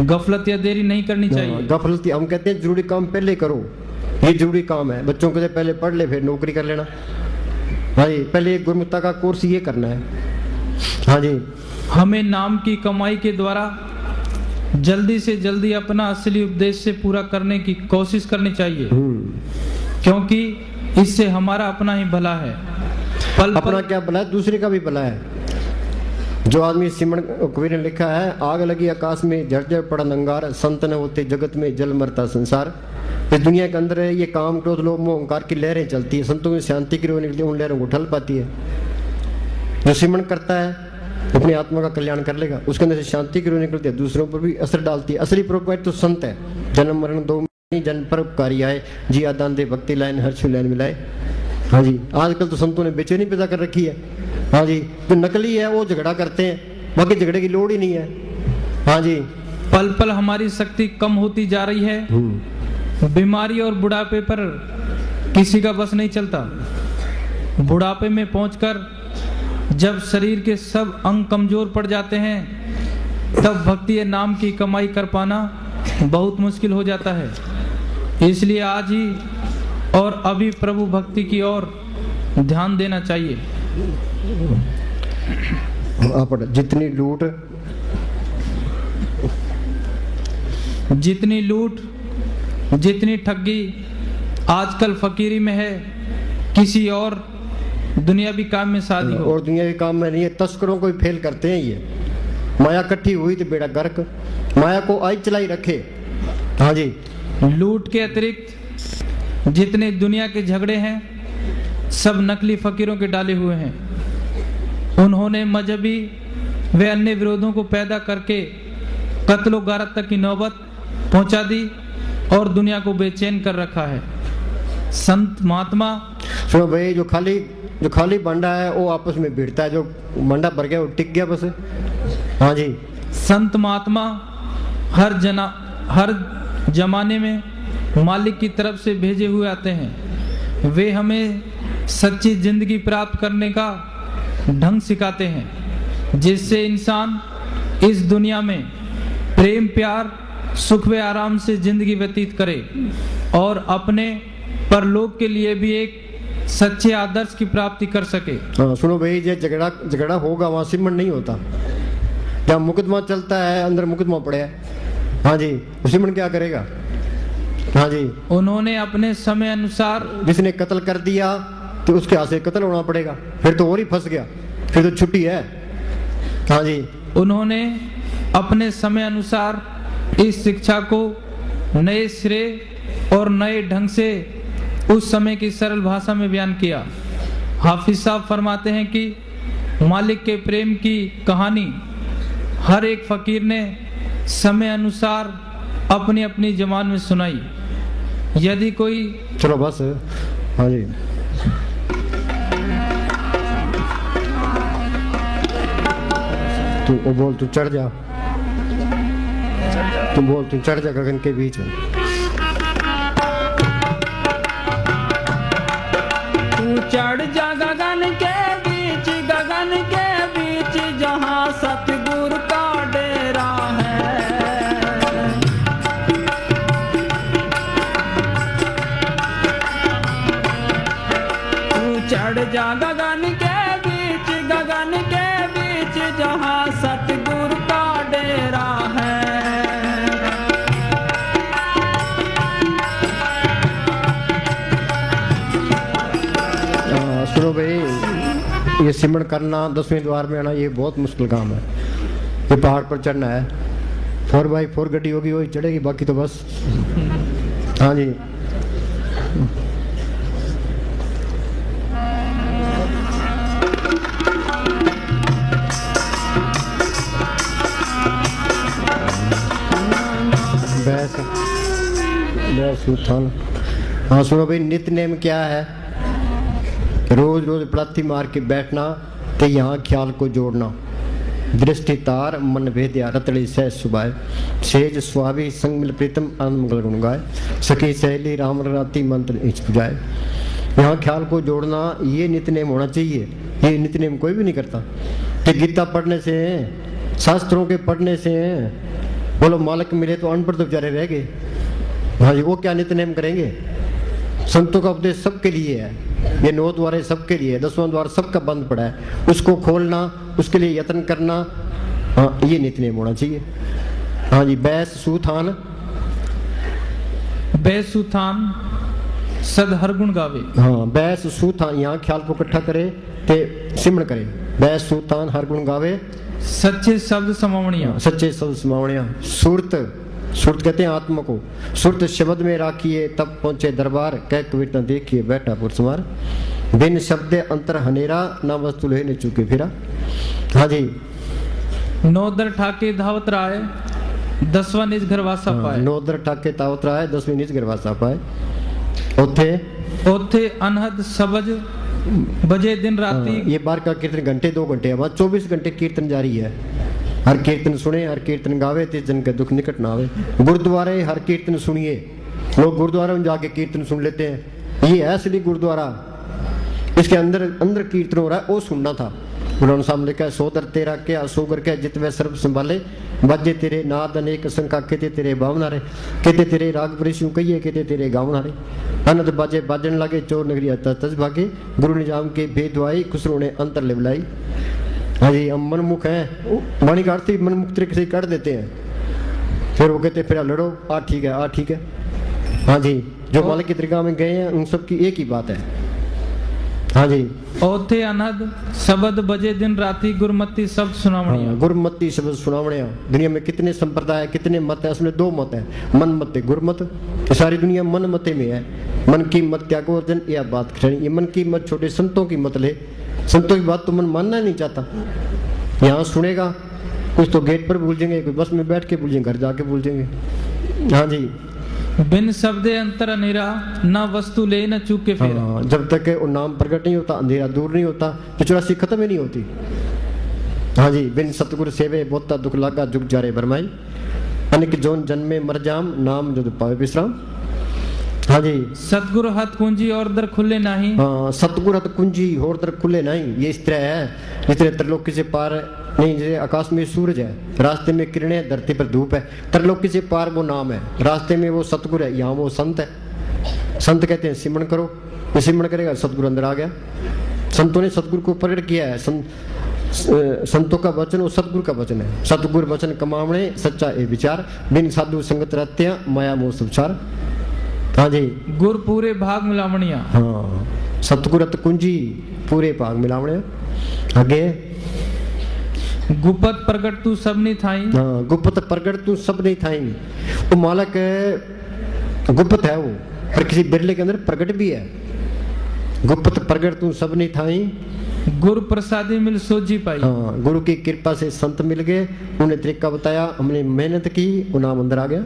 S2: गफलत या देरी नहीं करनी चाहिए।
S1: गफलत हम कहते हैं जरूरी काम पहले करो, ये जरूरी काम है। बच्चों के लिए पहले पढ़ ले फिर नौकरी कर लेना। भाई पहले गुरुमुखता का कोर्स ये करना है। हाँ जी
S2: हमें नाम की कमाई के द्वारा जल्दी से जल्दी अपना असली उद्देश्य पूरा करने की कोशिश करनी चाहिए, क्योंकि इससे हमारा अपना ही भला है।
S1: अपना क्या भला है, दूसरे का भी भला है। जो आदमी सिमरण कबीर ने लिखा है आग लगी आकाश में झरझर पड़ा अंगार, संत न होते जगत में जल मरता संसार। इस दुनिया के अंदर ये काम क्रोध लोभ मोह अहंकार की लहरें चलती है, संतों में शांति की रोह निकलती है, उन लहरों को ठल पाती है। जो सिमरण करता है अपनी आत्मा का कल्याण कर लेगा, उसके अंदर से शांति की रोह निकलती है, दूसरों पर भी असर डालती है। असली प्रोपाइट तो संत है। जन्म मरण दो जन परोपकारी आए, जी आदान दे भक्ति लाइन हर्ष लाइन मिलाए। हाँ जी आजकल तो संतों ने बेचैनी पैदा कर रखी है। हाँ जी जो नकली है वो झगड़ा करते हैं, बाकी झगड़े की लोड़ ही नहीं है। हाँ जी
S2: पल पल हमारी शक्ति कम होती जा रही है। बीमारी और बुढ़ापे पर किसी का बस नहीं चलता। बुढ़ापे में पहुंचकर जब शरीर के सब अंग कमजोर पड़ जाते हैं तब भक्ति या नाम की कमाई कर पाना बहुत मुश्किल हो जाता है। इसलिए आज ही और अभी प्रभु भक्ति की ओर ध्यान देना चाहिए। जितनी लूट जितनी ठगी आजकल फकीरी में है, किसी और दुनियावी काम में शादी हो।
S1: और दुनियावी काम में नहीं है, तस्करों को भी फेल करते हैं। ये माया इकट्ठी हुई तो बेड़ा गर्क, माया को आई चलाई रखे। हाँ जी
S2: लूट के अतिरिक्त जितने दुनिया के झगड़े हैं सब नकली फकीरों के डाले हुए हैं। उन्होंने मजहबी व अन्य विरोधों को पैदा करके कत्लो गारत तक की नौबत पहुंचा दी और दुनिया को बेचैन कर रखा है। संत महात्मा
S1: सुनो भाई, जो खाली बंडा है वो आपस में भिड़ता है, जो बंडा भर गया वो टिक गया बस। हाँ जी
S2: संत महात्मा हर जमाने में मालिक की तरफ से भेजे हुए आते हैं। वे हमें सच्ची जिंदगी प्राप्त करने का ढंग सिखाते हैं, जिससे इंसान इस दुनिया में प्रेम प्यार सुख व आराम से जिंदगी व्यतीत करे और अपने परलोक के लिए भी एक सच्चे आदर्श की प्राप्ति कर सके।
S1: हाँ सुनो भाई, ये झगड़ा होगा वहाँ सिमरण नहीं होता। जहाँ मुकदमा चलता है, अंदर मुकदमा पड़े है, हाँ जी, सिमरण क्या करेगा? हाँ जी,
S2: उन्होंने अपने समय अनुसार,
S1: जिसने कत्ल कर दिया तो उसके हाथ से कत्ल होना पड़ेगा, फिर तो और ही फंस गया, फिर तो छुट्टी है। हाँ जी,
S2: उन्होंने अपने समय अनुसार इस शिक्षा को नए सिरे और नए ढंग से उस समय की सरल भाषा में बयान किया। हाफिज साहब फरमाते हैं कि मालिक के प्रेम की कहानी हर एक फकीर ने समय अनुसार अपनी अपनी जबान में सुनाई। यदि कोई,
S1: चलो बस, हाँ जी, तू बोल, तू चढ़ जा, तू बोल, तू चढ़ जा गगन के बीच में।
S3: तू चढ़ जा गगन के बीच, गगन के बीच जहाँ सतगुरु का डेरा है। तू चढ़ जा गगन के बीच, गगन के बीच जहाँ सतगुरु का डेरा है।
S1: सुनो भाई, ये सिमरण करना, 10वें द्वार में आना, ये बहुत मुश्किल काम है। ये पहाड़ पर चढ़ना है, 4x4 गड्डी होगी वही चढ़ेगी, बाकी तो बस। हाँ जी, हाँ सुनो भाई, नित्य नेम क्या है? रोज रोज प्लाथी मार के बैठना, तो यहाँ ख्याल को जोड़ना। दृष्टि तार मन भेद्या रतड़ी सह सुबाय, सेज स्वाभी संग मिल प्रीतम आनंद मंगल गुण गाय, सखी सहेली राम राती मंत्र इच पुजाए। यहाँ ख्याल को जोड़ना, ये नित्य नेम होना चाहिए। ये नित्य नेम कोई भी नहीं करता। कि गीता पढ़ने से, शास्त्रों के पढ़ने से बोलो मालिक मिले तो अनपढ़ तो बेचारे रह गए। हाँ जी, वो क्या नित्य नेम करेंगे? संतों का उपदेश सबके लिए है, ये 9 द्वार सबके लिए है, 10वां द्वार सबका बंद पड़ा है, उसको खोलना, उसके लिए यत्न करना, हाँ ये नित्य नेम होना चाहिए। हाँ जी, बैस सुथान,
S2: बैस सुथान सद हर गुण गावे।
S1: हाँ, बैस सुथान, यहाँ ख्याल को इकट्ठा करे ते सिमरण करे। बैस सुथान हर गुण गावे,
S2: सच्चे शब्द समावणिया,
S1: सच्चे शब्द समावणिया। सुरत, सुरत कहते हैं आत्मा को। सुरत शब्द में राखिए तब पहुंचे दरबार, कह कविता देखिए बैठा पुरस्मार। बिन शब्द अंतर हनेरा, ना वस्तु ले न चुके फिरा। हाँ जी,
S2: 9 दर ठाके धावत राय, 10वां निज घर वासा पाए।
S1: 9 दर ठाके धावत राय, 10वें निज घर वासा पाए।
S2: ओथे अनहद सबज बजे दिन राती।
S1: ये बार का कीर्तन घंटे 2 घंटे है, 24 घंटे कीर्तन जारी है। हर कीर्तन सुने, हर कीर्तन गावे, ते जन के दुख निकट ना आवे। गुरुद्वारे हर कीर्तन सुनिए। लोग गुरुद्वारे में जाके कीर्तन सुन लेते हैं, ये है असली गुरुद्वारा। इसके अंदर कीर्तन हो रहा है, वो सुनना था। उन्होंने सामने कहा, सोदर तेरा क्या सोगर क्या, जितवे सर्व संभाले, बाजे तेरे नाद अनेक संका, कहते तेरे भावनारे, कहते तेरे राग परिशु कहिए, कहते तेरे गावनारे। अनंत बाजे बाजन लगे, चोर नगरी आता तज भागे, गुरु निजाम के भेदवाई, खुसरो ने अंतर ले बुलाई। हाँ जी, हम मनमुख हैं, वाणी का अर्थ ही मनमुख तरीके से कर देते हैं। फिर वो कहते फिर लड़ो, आ ठीक है, आ ठीक है। हाँ जी, जो मालिक की दरगाह में गए हैं उन सबकी एक ही बात है। हाँ जी,
S2: ओथे अनहद शब्द बजे दिन राती, गुरमती शब्द सुनावणिया।
S1: गुरमती शब्द सुनावणिया। दुनिया में कितने संप्रदाय, कितने मत है? उसमें 2 मत है, मन मत है, गुरमत। सारी दुनिया मन मते में है। मन की मत त्यागो अर्जन, यह बात करें। ये मन की मत छोटे संतों की मत ले। संतों की बात तो मन मानना नहीं चाहता। यहाँ सुनेगा, कुछ तो गेट पर भूल जाएंगे, कुछ बस में बैठ के भूल जाएंगे, घर जाके भूल जाएंगे। हाँ जी,
S2: बिन शब्दे अंतर अंधेरा, ना वस्तु ले न चूके फेरा।
S1: हाँ, जब तक वो नाम प्रकट नहीं होता, अंधेरा दूर नहीं होता, तो 84 खत्म ही नहीं होती। हाँ जी, बिन सतगुरु सेवे बोता दुख लागा, जुग जारे भरमाई, अनेक जोन जन्मे मर जाम, नाम जो पावे विश्राम। हाँ जी,
S2: सतगुरु हथ कुंजी और दर खुले नहीं।
S1: हाँ, सतगुरु हथ कुंजी और दर खुले नहीं। ये इस तरह है, जिस तरह त्रिलोकी से पार नहीं, जैसे आकाश में सूरज है, रास्ते में किरणें, धरती पर धूप है, त्रिलोकी से पार वो नाम है, रास्ते में वो सतगुरु है, यहाँ वो संत है। संत कहते हैं सिमरन करो, ये सिमरन करेगा सतगुरु अंदर आ गया। संतों ने सतगुरु को प्रकट किया है। संतों का वचन वो सतगुरु का वचन है। सतगुरु वचन कमावणे सच्चा ए विचार, बिन साधु संगत रहते माया मोह सुचार। हाँ जी,
S2: गुर पूरे भाग मिलावणिया।
S1: हाँ, सतगुरत कुंजी पूरे भाग मिलावणे। आगे
S2: गुप्त प्रगट तू सब नहीं थाई।
S1: हाँ, गुप्त प्रगट तू सब नहीं थाई। वो मालक गुप्त है वो, पर किसी बिरले के अंदर प्रगट भी है। गुप्त प्रगट तू सब नहीं थाई,
S2: गुरु प्रसादी मिल सोजी पाई।
S1: हाँ, गुरु की कृपा से संत मिल गए, उन्हें तरीका बताया, हमने मेहनत की, वो नाम अंदर आ गया।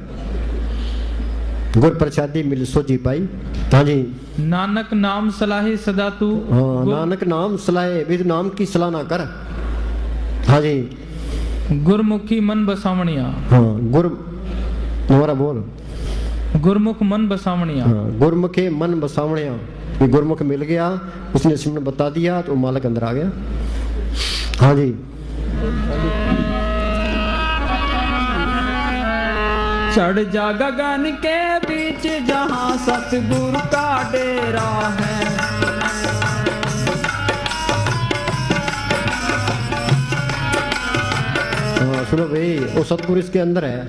S1: गुरु प्रसादी मिल सोजी पाई। हाँ जी,
S2: नानक नाम सलाहे सदा तू।
S1: हाँ, नानक नाम सलाहे, भी नाम की सलाह ना कर। हाँ जी,
S2: गुरमुखी मन बसावणिया।
S1: हाँ, गुरु हमारा बोल,
S2: गुरमुख मन बसावणिया।
S1: हाँ, गुरमुखे मन बसावणिया। ये गुरमुख मिल गया, उसने सिमरन बता दिया तो मालक अंदर आ गया। हाँ जी,
S3: चढ़ जा गगन के बीच जहाँ सतगुरु का डेरा है।
S1: हाँ, सुनो भाई, वो सतगुरु इसके अंदर है,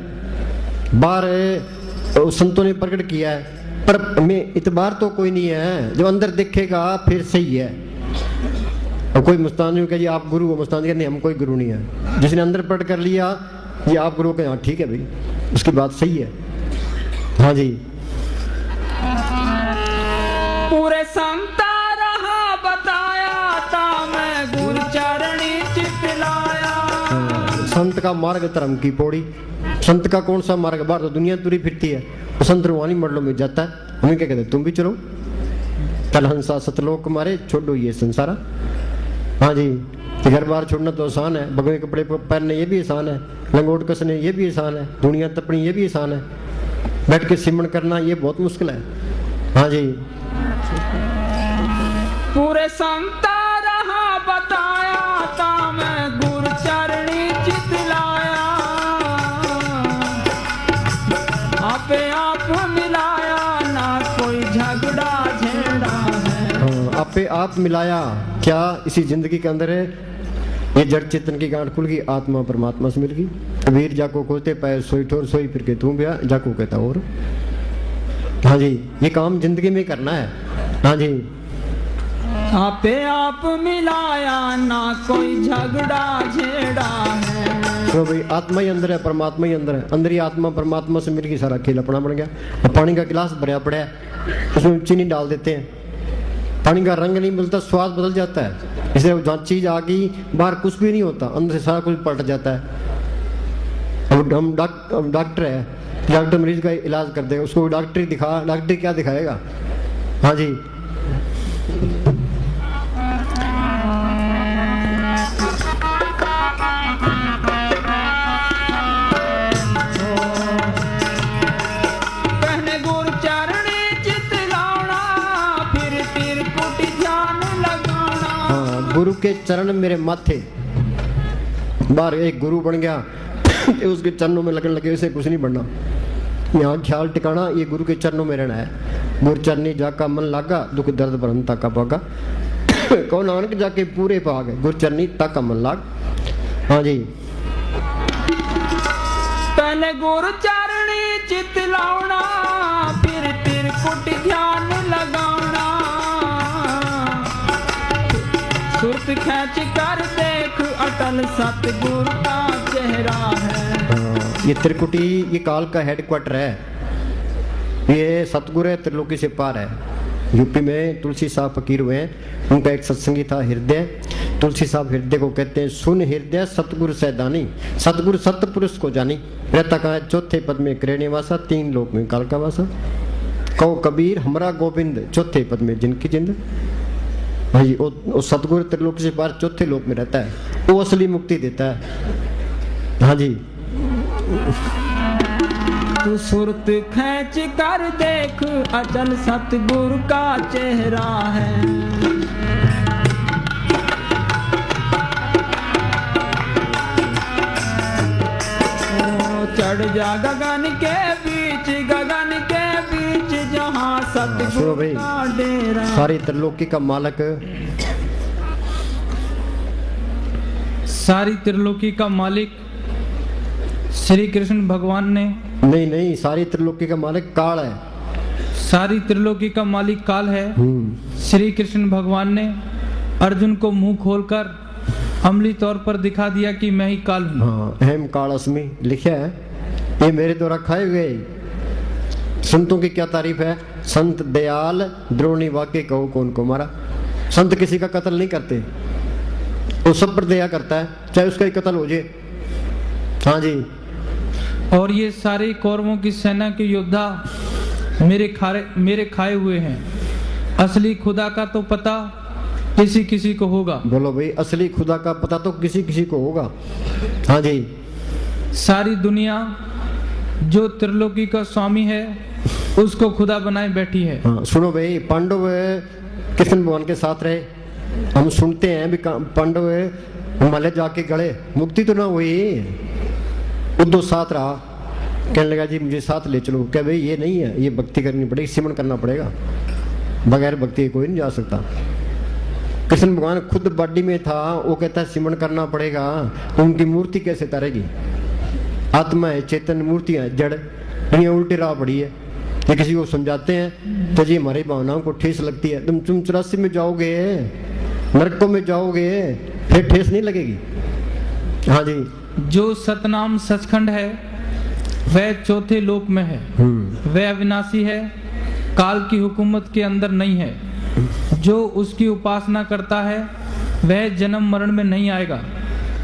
S1: बाहर संतों ने प्रकट किया है, पर में इतबार तो कोई नहीं है। जब अंदर देखेगा फिर सही है। और कोई मुस्तान नहीं कहे जी आप गुरु हो, मुस्तान जी नहीं, हम कोई गुरु नहीं है। जिसने अंदर प्रकट कर लिया ये आप गुरु के, हाँ ठीक है भाई, उसकी बात सही है। हाँ जी,
S3: पूरे संता रहा बताया था मैं गुरु चरणी चितलाया।
S1: संत का मार्ग धर्म की पौड़ी। संत का कौन सा मार्ग? बाहर तो दुनिया तुरी फिरती है, वो संत रूहानी मंडलों में जाता है। हमें क्या कहते हैं, तुम भी चलो, तल हंसा सतलोक मारे, छोड़ो ये संसारा। हाँ जी, घर बार छोड़ना तो आसान है, भगवे कपड़े पहनने ये भी आसान है, लंगोट कसने ये भी आसान है, दुनिया तपनी ये भी आसान है, बैठ के सिमरन करना ये बहुत मुश्किल है। हाँ जी,
S3: पूरे संता रहा बताया था मैं गुरु चरणी चितलाया। आपे आप मिलाया ना कोई झगड़ा झेड़ा है।
S1: हाँ, आपे आप मिलाया। क्या इसी जिंदगी के अंदर है, ये जड़ चेतन की गांठ खुल गई, आत्मा परमात्मा से मिल गई। कबीर जाको खोते पैर सोई ठोर, सोई फिर के तू ब्याह, जाको कहता और। हाँ जी, ये काम जिंदगी में करना है। हाँ जी,
S3: आपे आप मिलाया ना कोई झगड़ा झेड़ा है।
S1: तो भाई आत्मा ही अंदर है, परमात्मा ही अंदर है। अंदर ही आत्मा परमात्मा से मिल गई, सारा खेल अपना बन गया। अब पानी का गिलास भरा पड़ा है, उसमें चीनी डाल देते हैं, पानी का रंग नहीं मिलता, स्वाद बदल जाता है। इसलिए जहाँ चीज आ गई, बाहर कुछ भी नहीं होता, अंदर से सारा कुछ पलट जाता है। अब हम डॉक्टर है, डॉक्टर मरीज का इलाज कर देगा, उसको डॉक्टर दिखा, डॉक्टर क्या दिखाएगा। हाँ जी, गुरु के चरण मेरे माथे। बाहर एक गुरु बन गया उसके चरणों में लगने लगे, उसे कुछ नहीं बनना। यहाँ ख्याल टिकाना, ये गुरु के चरणों में रहना है। गुरु चरनी जाका मन लागा, दुख दर्द भरमता का भागा। कौन नानक जाके पूरे भाग, गुरु चरनी ताका मन लाग। हाँ जी,
S3: पहले गुरु चरणी चित लाउना, फिर तिरकुट ध्यान लगाना। सुरत खींच कर देख अटल सतगुरु का चेहरा है।
S1: ये त्रिकुटी ये काल का हेडक्वार्टर है, ये सतगुरु है, त्रिलोकी से पार है। यूपी में तुलसी साहब फकीर हुए हैं, उनका एक सत्संगी था हृदय। तुलसी साहब हृदय को कहते हैं, सुन हृदय सतगुरु सैदानी, सतगुरु सतपुरुष को जानी। रहता कहाँ है, चौथे पद में करे वासा, तीन लोक में काल का वासा। कहो कबीर हमरा गोविंद, चौथे पद में जिनकी जिंद। भाई वो सतगुरु त्रिलोकी से पार चौथे लोक में रहता है, वो असली मुक्ति देता है। हाँ जी,
S3: तू सुरत खींच कर देख अचल सतगुरु का चेहरा है। जा गगन के बीच जहाँ सतगुरु का डेरा।
S1: सारी त्रिलोकी का मालिक,
S2: सारी त्रिलोकी का मालिक श्री कृष्ण भगवान ने,
S1: नहीं, सारी त्रिलोकी का मालिक काल है।
S2: सारी त्रिलोकी का मालिक काल है। श्री कृष्ण भगवान ने अर्जुन को मुंह खोलकर अमली तौर पर दिखा दिया कि मैं ही काल हूँ।
S1: हाँ, अहम काल अस्मि लिखा है, ये मेरे द्वारा खाए हुए। संतों की क्या तारीफ है, संत दयाल द्रोणी वाक्य कहो कौन को मारा। संत किसी का कत्ल नहीं करते, वो सब पर दया करता है, चाहे उसका ही कत्ल हो जाए। हाँ जी।
S2: और ये सारे कौरवों की सेना के योद्धा मेरे खाए हुए हैं। असली खुदा का तो पता किसी किसी को होगा।
S1: बोलो भाई, असली खुदा का पता तो किसी किसी को होगा। हाँ जी।
S2: सारी दुनिया जो त्रिलोकी का स्वामी है उसको खुदा बनाए बैठी है।
S1: हाँ, सुनो भाई, पांडव कृष्ण भगवान के साथ रहे, हम सुनते हैं भी पांडव हिमालय जाके गड़े, मुक्ति तो ना हुई। उद्धव साथ रहा, कहने लगा जी मुझे साथ ले चलो। क्या भाई ये नहीं है, ये भक्ति करनी पड़ेगी, सिमरन करना पड़ेगा, बगैर भक्ति कोई नहीं जा सकता। कृष्ण भगवान खुद बॉडी में था, वो कहता है सिमरन करना पड़ेगा, तो उनकी मूर्ति कैसे तारेगी। आत्मा है, चेतन, मूर्ति है जड़, दुनिया उल्टी राह पड़ी है। ये किसी को समझाते हैं तो जी हमारी भावनाओं को ठेस लगती है। तुम 84 में जाओगे, नरकों में जाओगे, फिर ठेस नहीं लगेगी। हाँ जी।
S2: जो सतनाम सचखंड है वह चौथे लोक में है, वह अविनाशी है, काल की हुकूमत के अंदर नहीं है। जो उसकी उपासना करता है वह जन्म मरण में नहीं आएगा,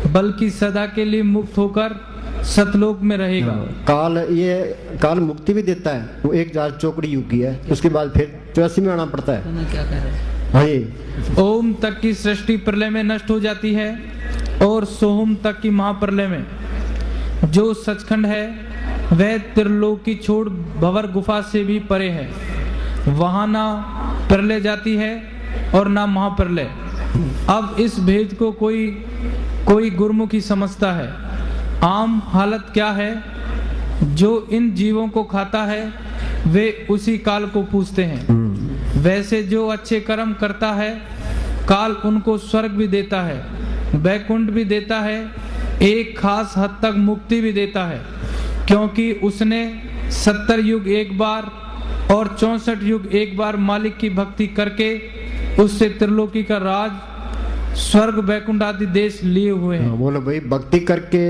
S2: बल्कि सदा के लिए मुक्त होकर सतलोक में रहेगा।
S1: काल मुक्ति भी देता है, वो 1000 चौकड़ी युग की है, उसके बाद फिर 84 में आना पड़ता है।
S3: क्या कह रहे हैं?
S1: हाँ जी।
S2: ओम तक की सृष्टि प्रलय में नष्ट हो जाती है और सोहम तक की महाप्रलय में। जो सचखंड है वह त्रिलोकी छोड़ भंवर गुफा से भी परे है, वहां ना प्रलय जाती है और ना महाप्रलय। अब इस भेद को कोई गुरमुखी समझता है। आम हालत क्या है, जो इन जीवों को खाता है वे उसी काल को पूजते हैं। वैसे जो अच्छे कर्म करता है काल उनको स्वर्ग भी देता है, वैकुंठ भी देता है, एक खास हद तक मुक्ति भी देता है, क्योंकि उसने 70 युग एक बार और 64 युग एक बार मालिक की भक्ति करके उससे त्रिलोकी का राज, स्वर्ग, वैकुंठ आदि देश लिए हुए हैं।
S1: बोलो भाई, भक्ति करके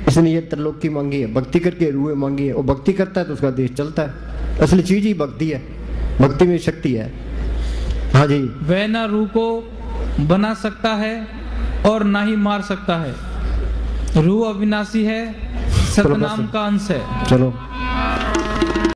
S1: इसने ये त्रिलोकी मांगी है, भक्ति करके रूहें मांगी है। वो भक्ति करता है तो उसका देश चलता है। असली चीज ही भक्ति है, भक्ति में शक्ति है। हाँ जी।
S2: वह ना रूह को बना सकता है और ना ही मार सकता है। रूह अविनाशी है, सतनाम का अंश है।
S1: चलो।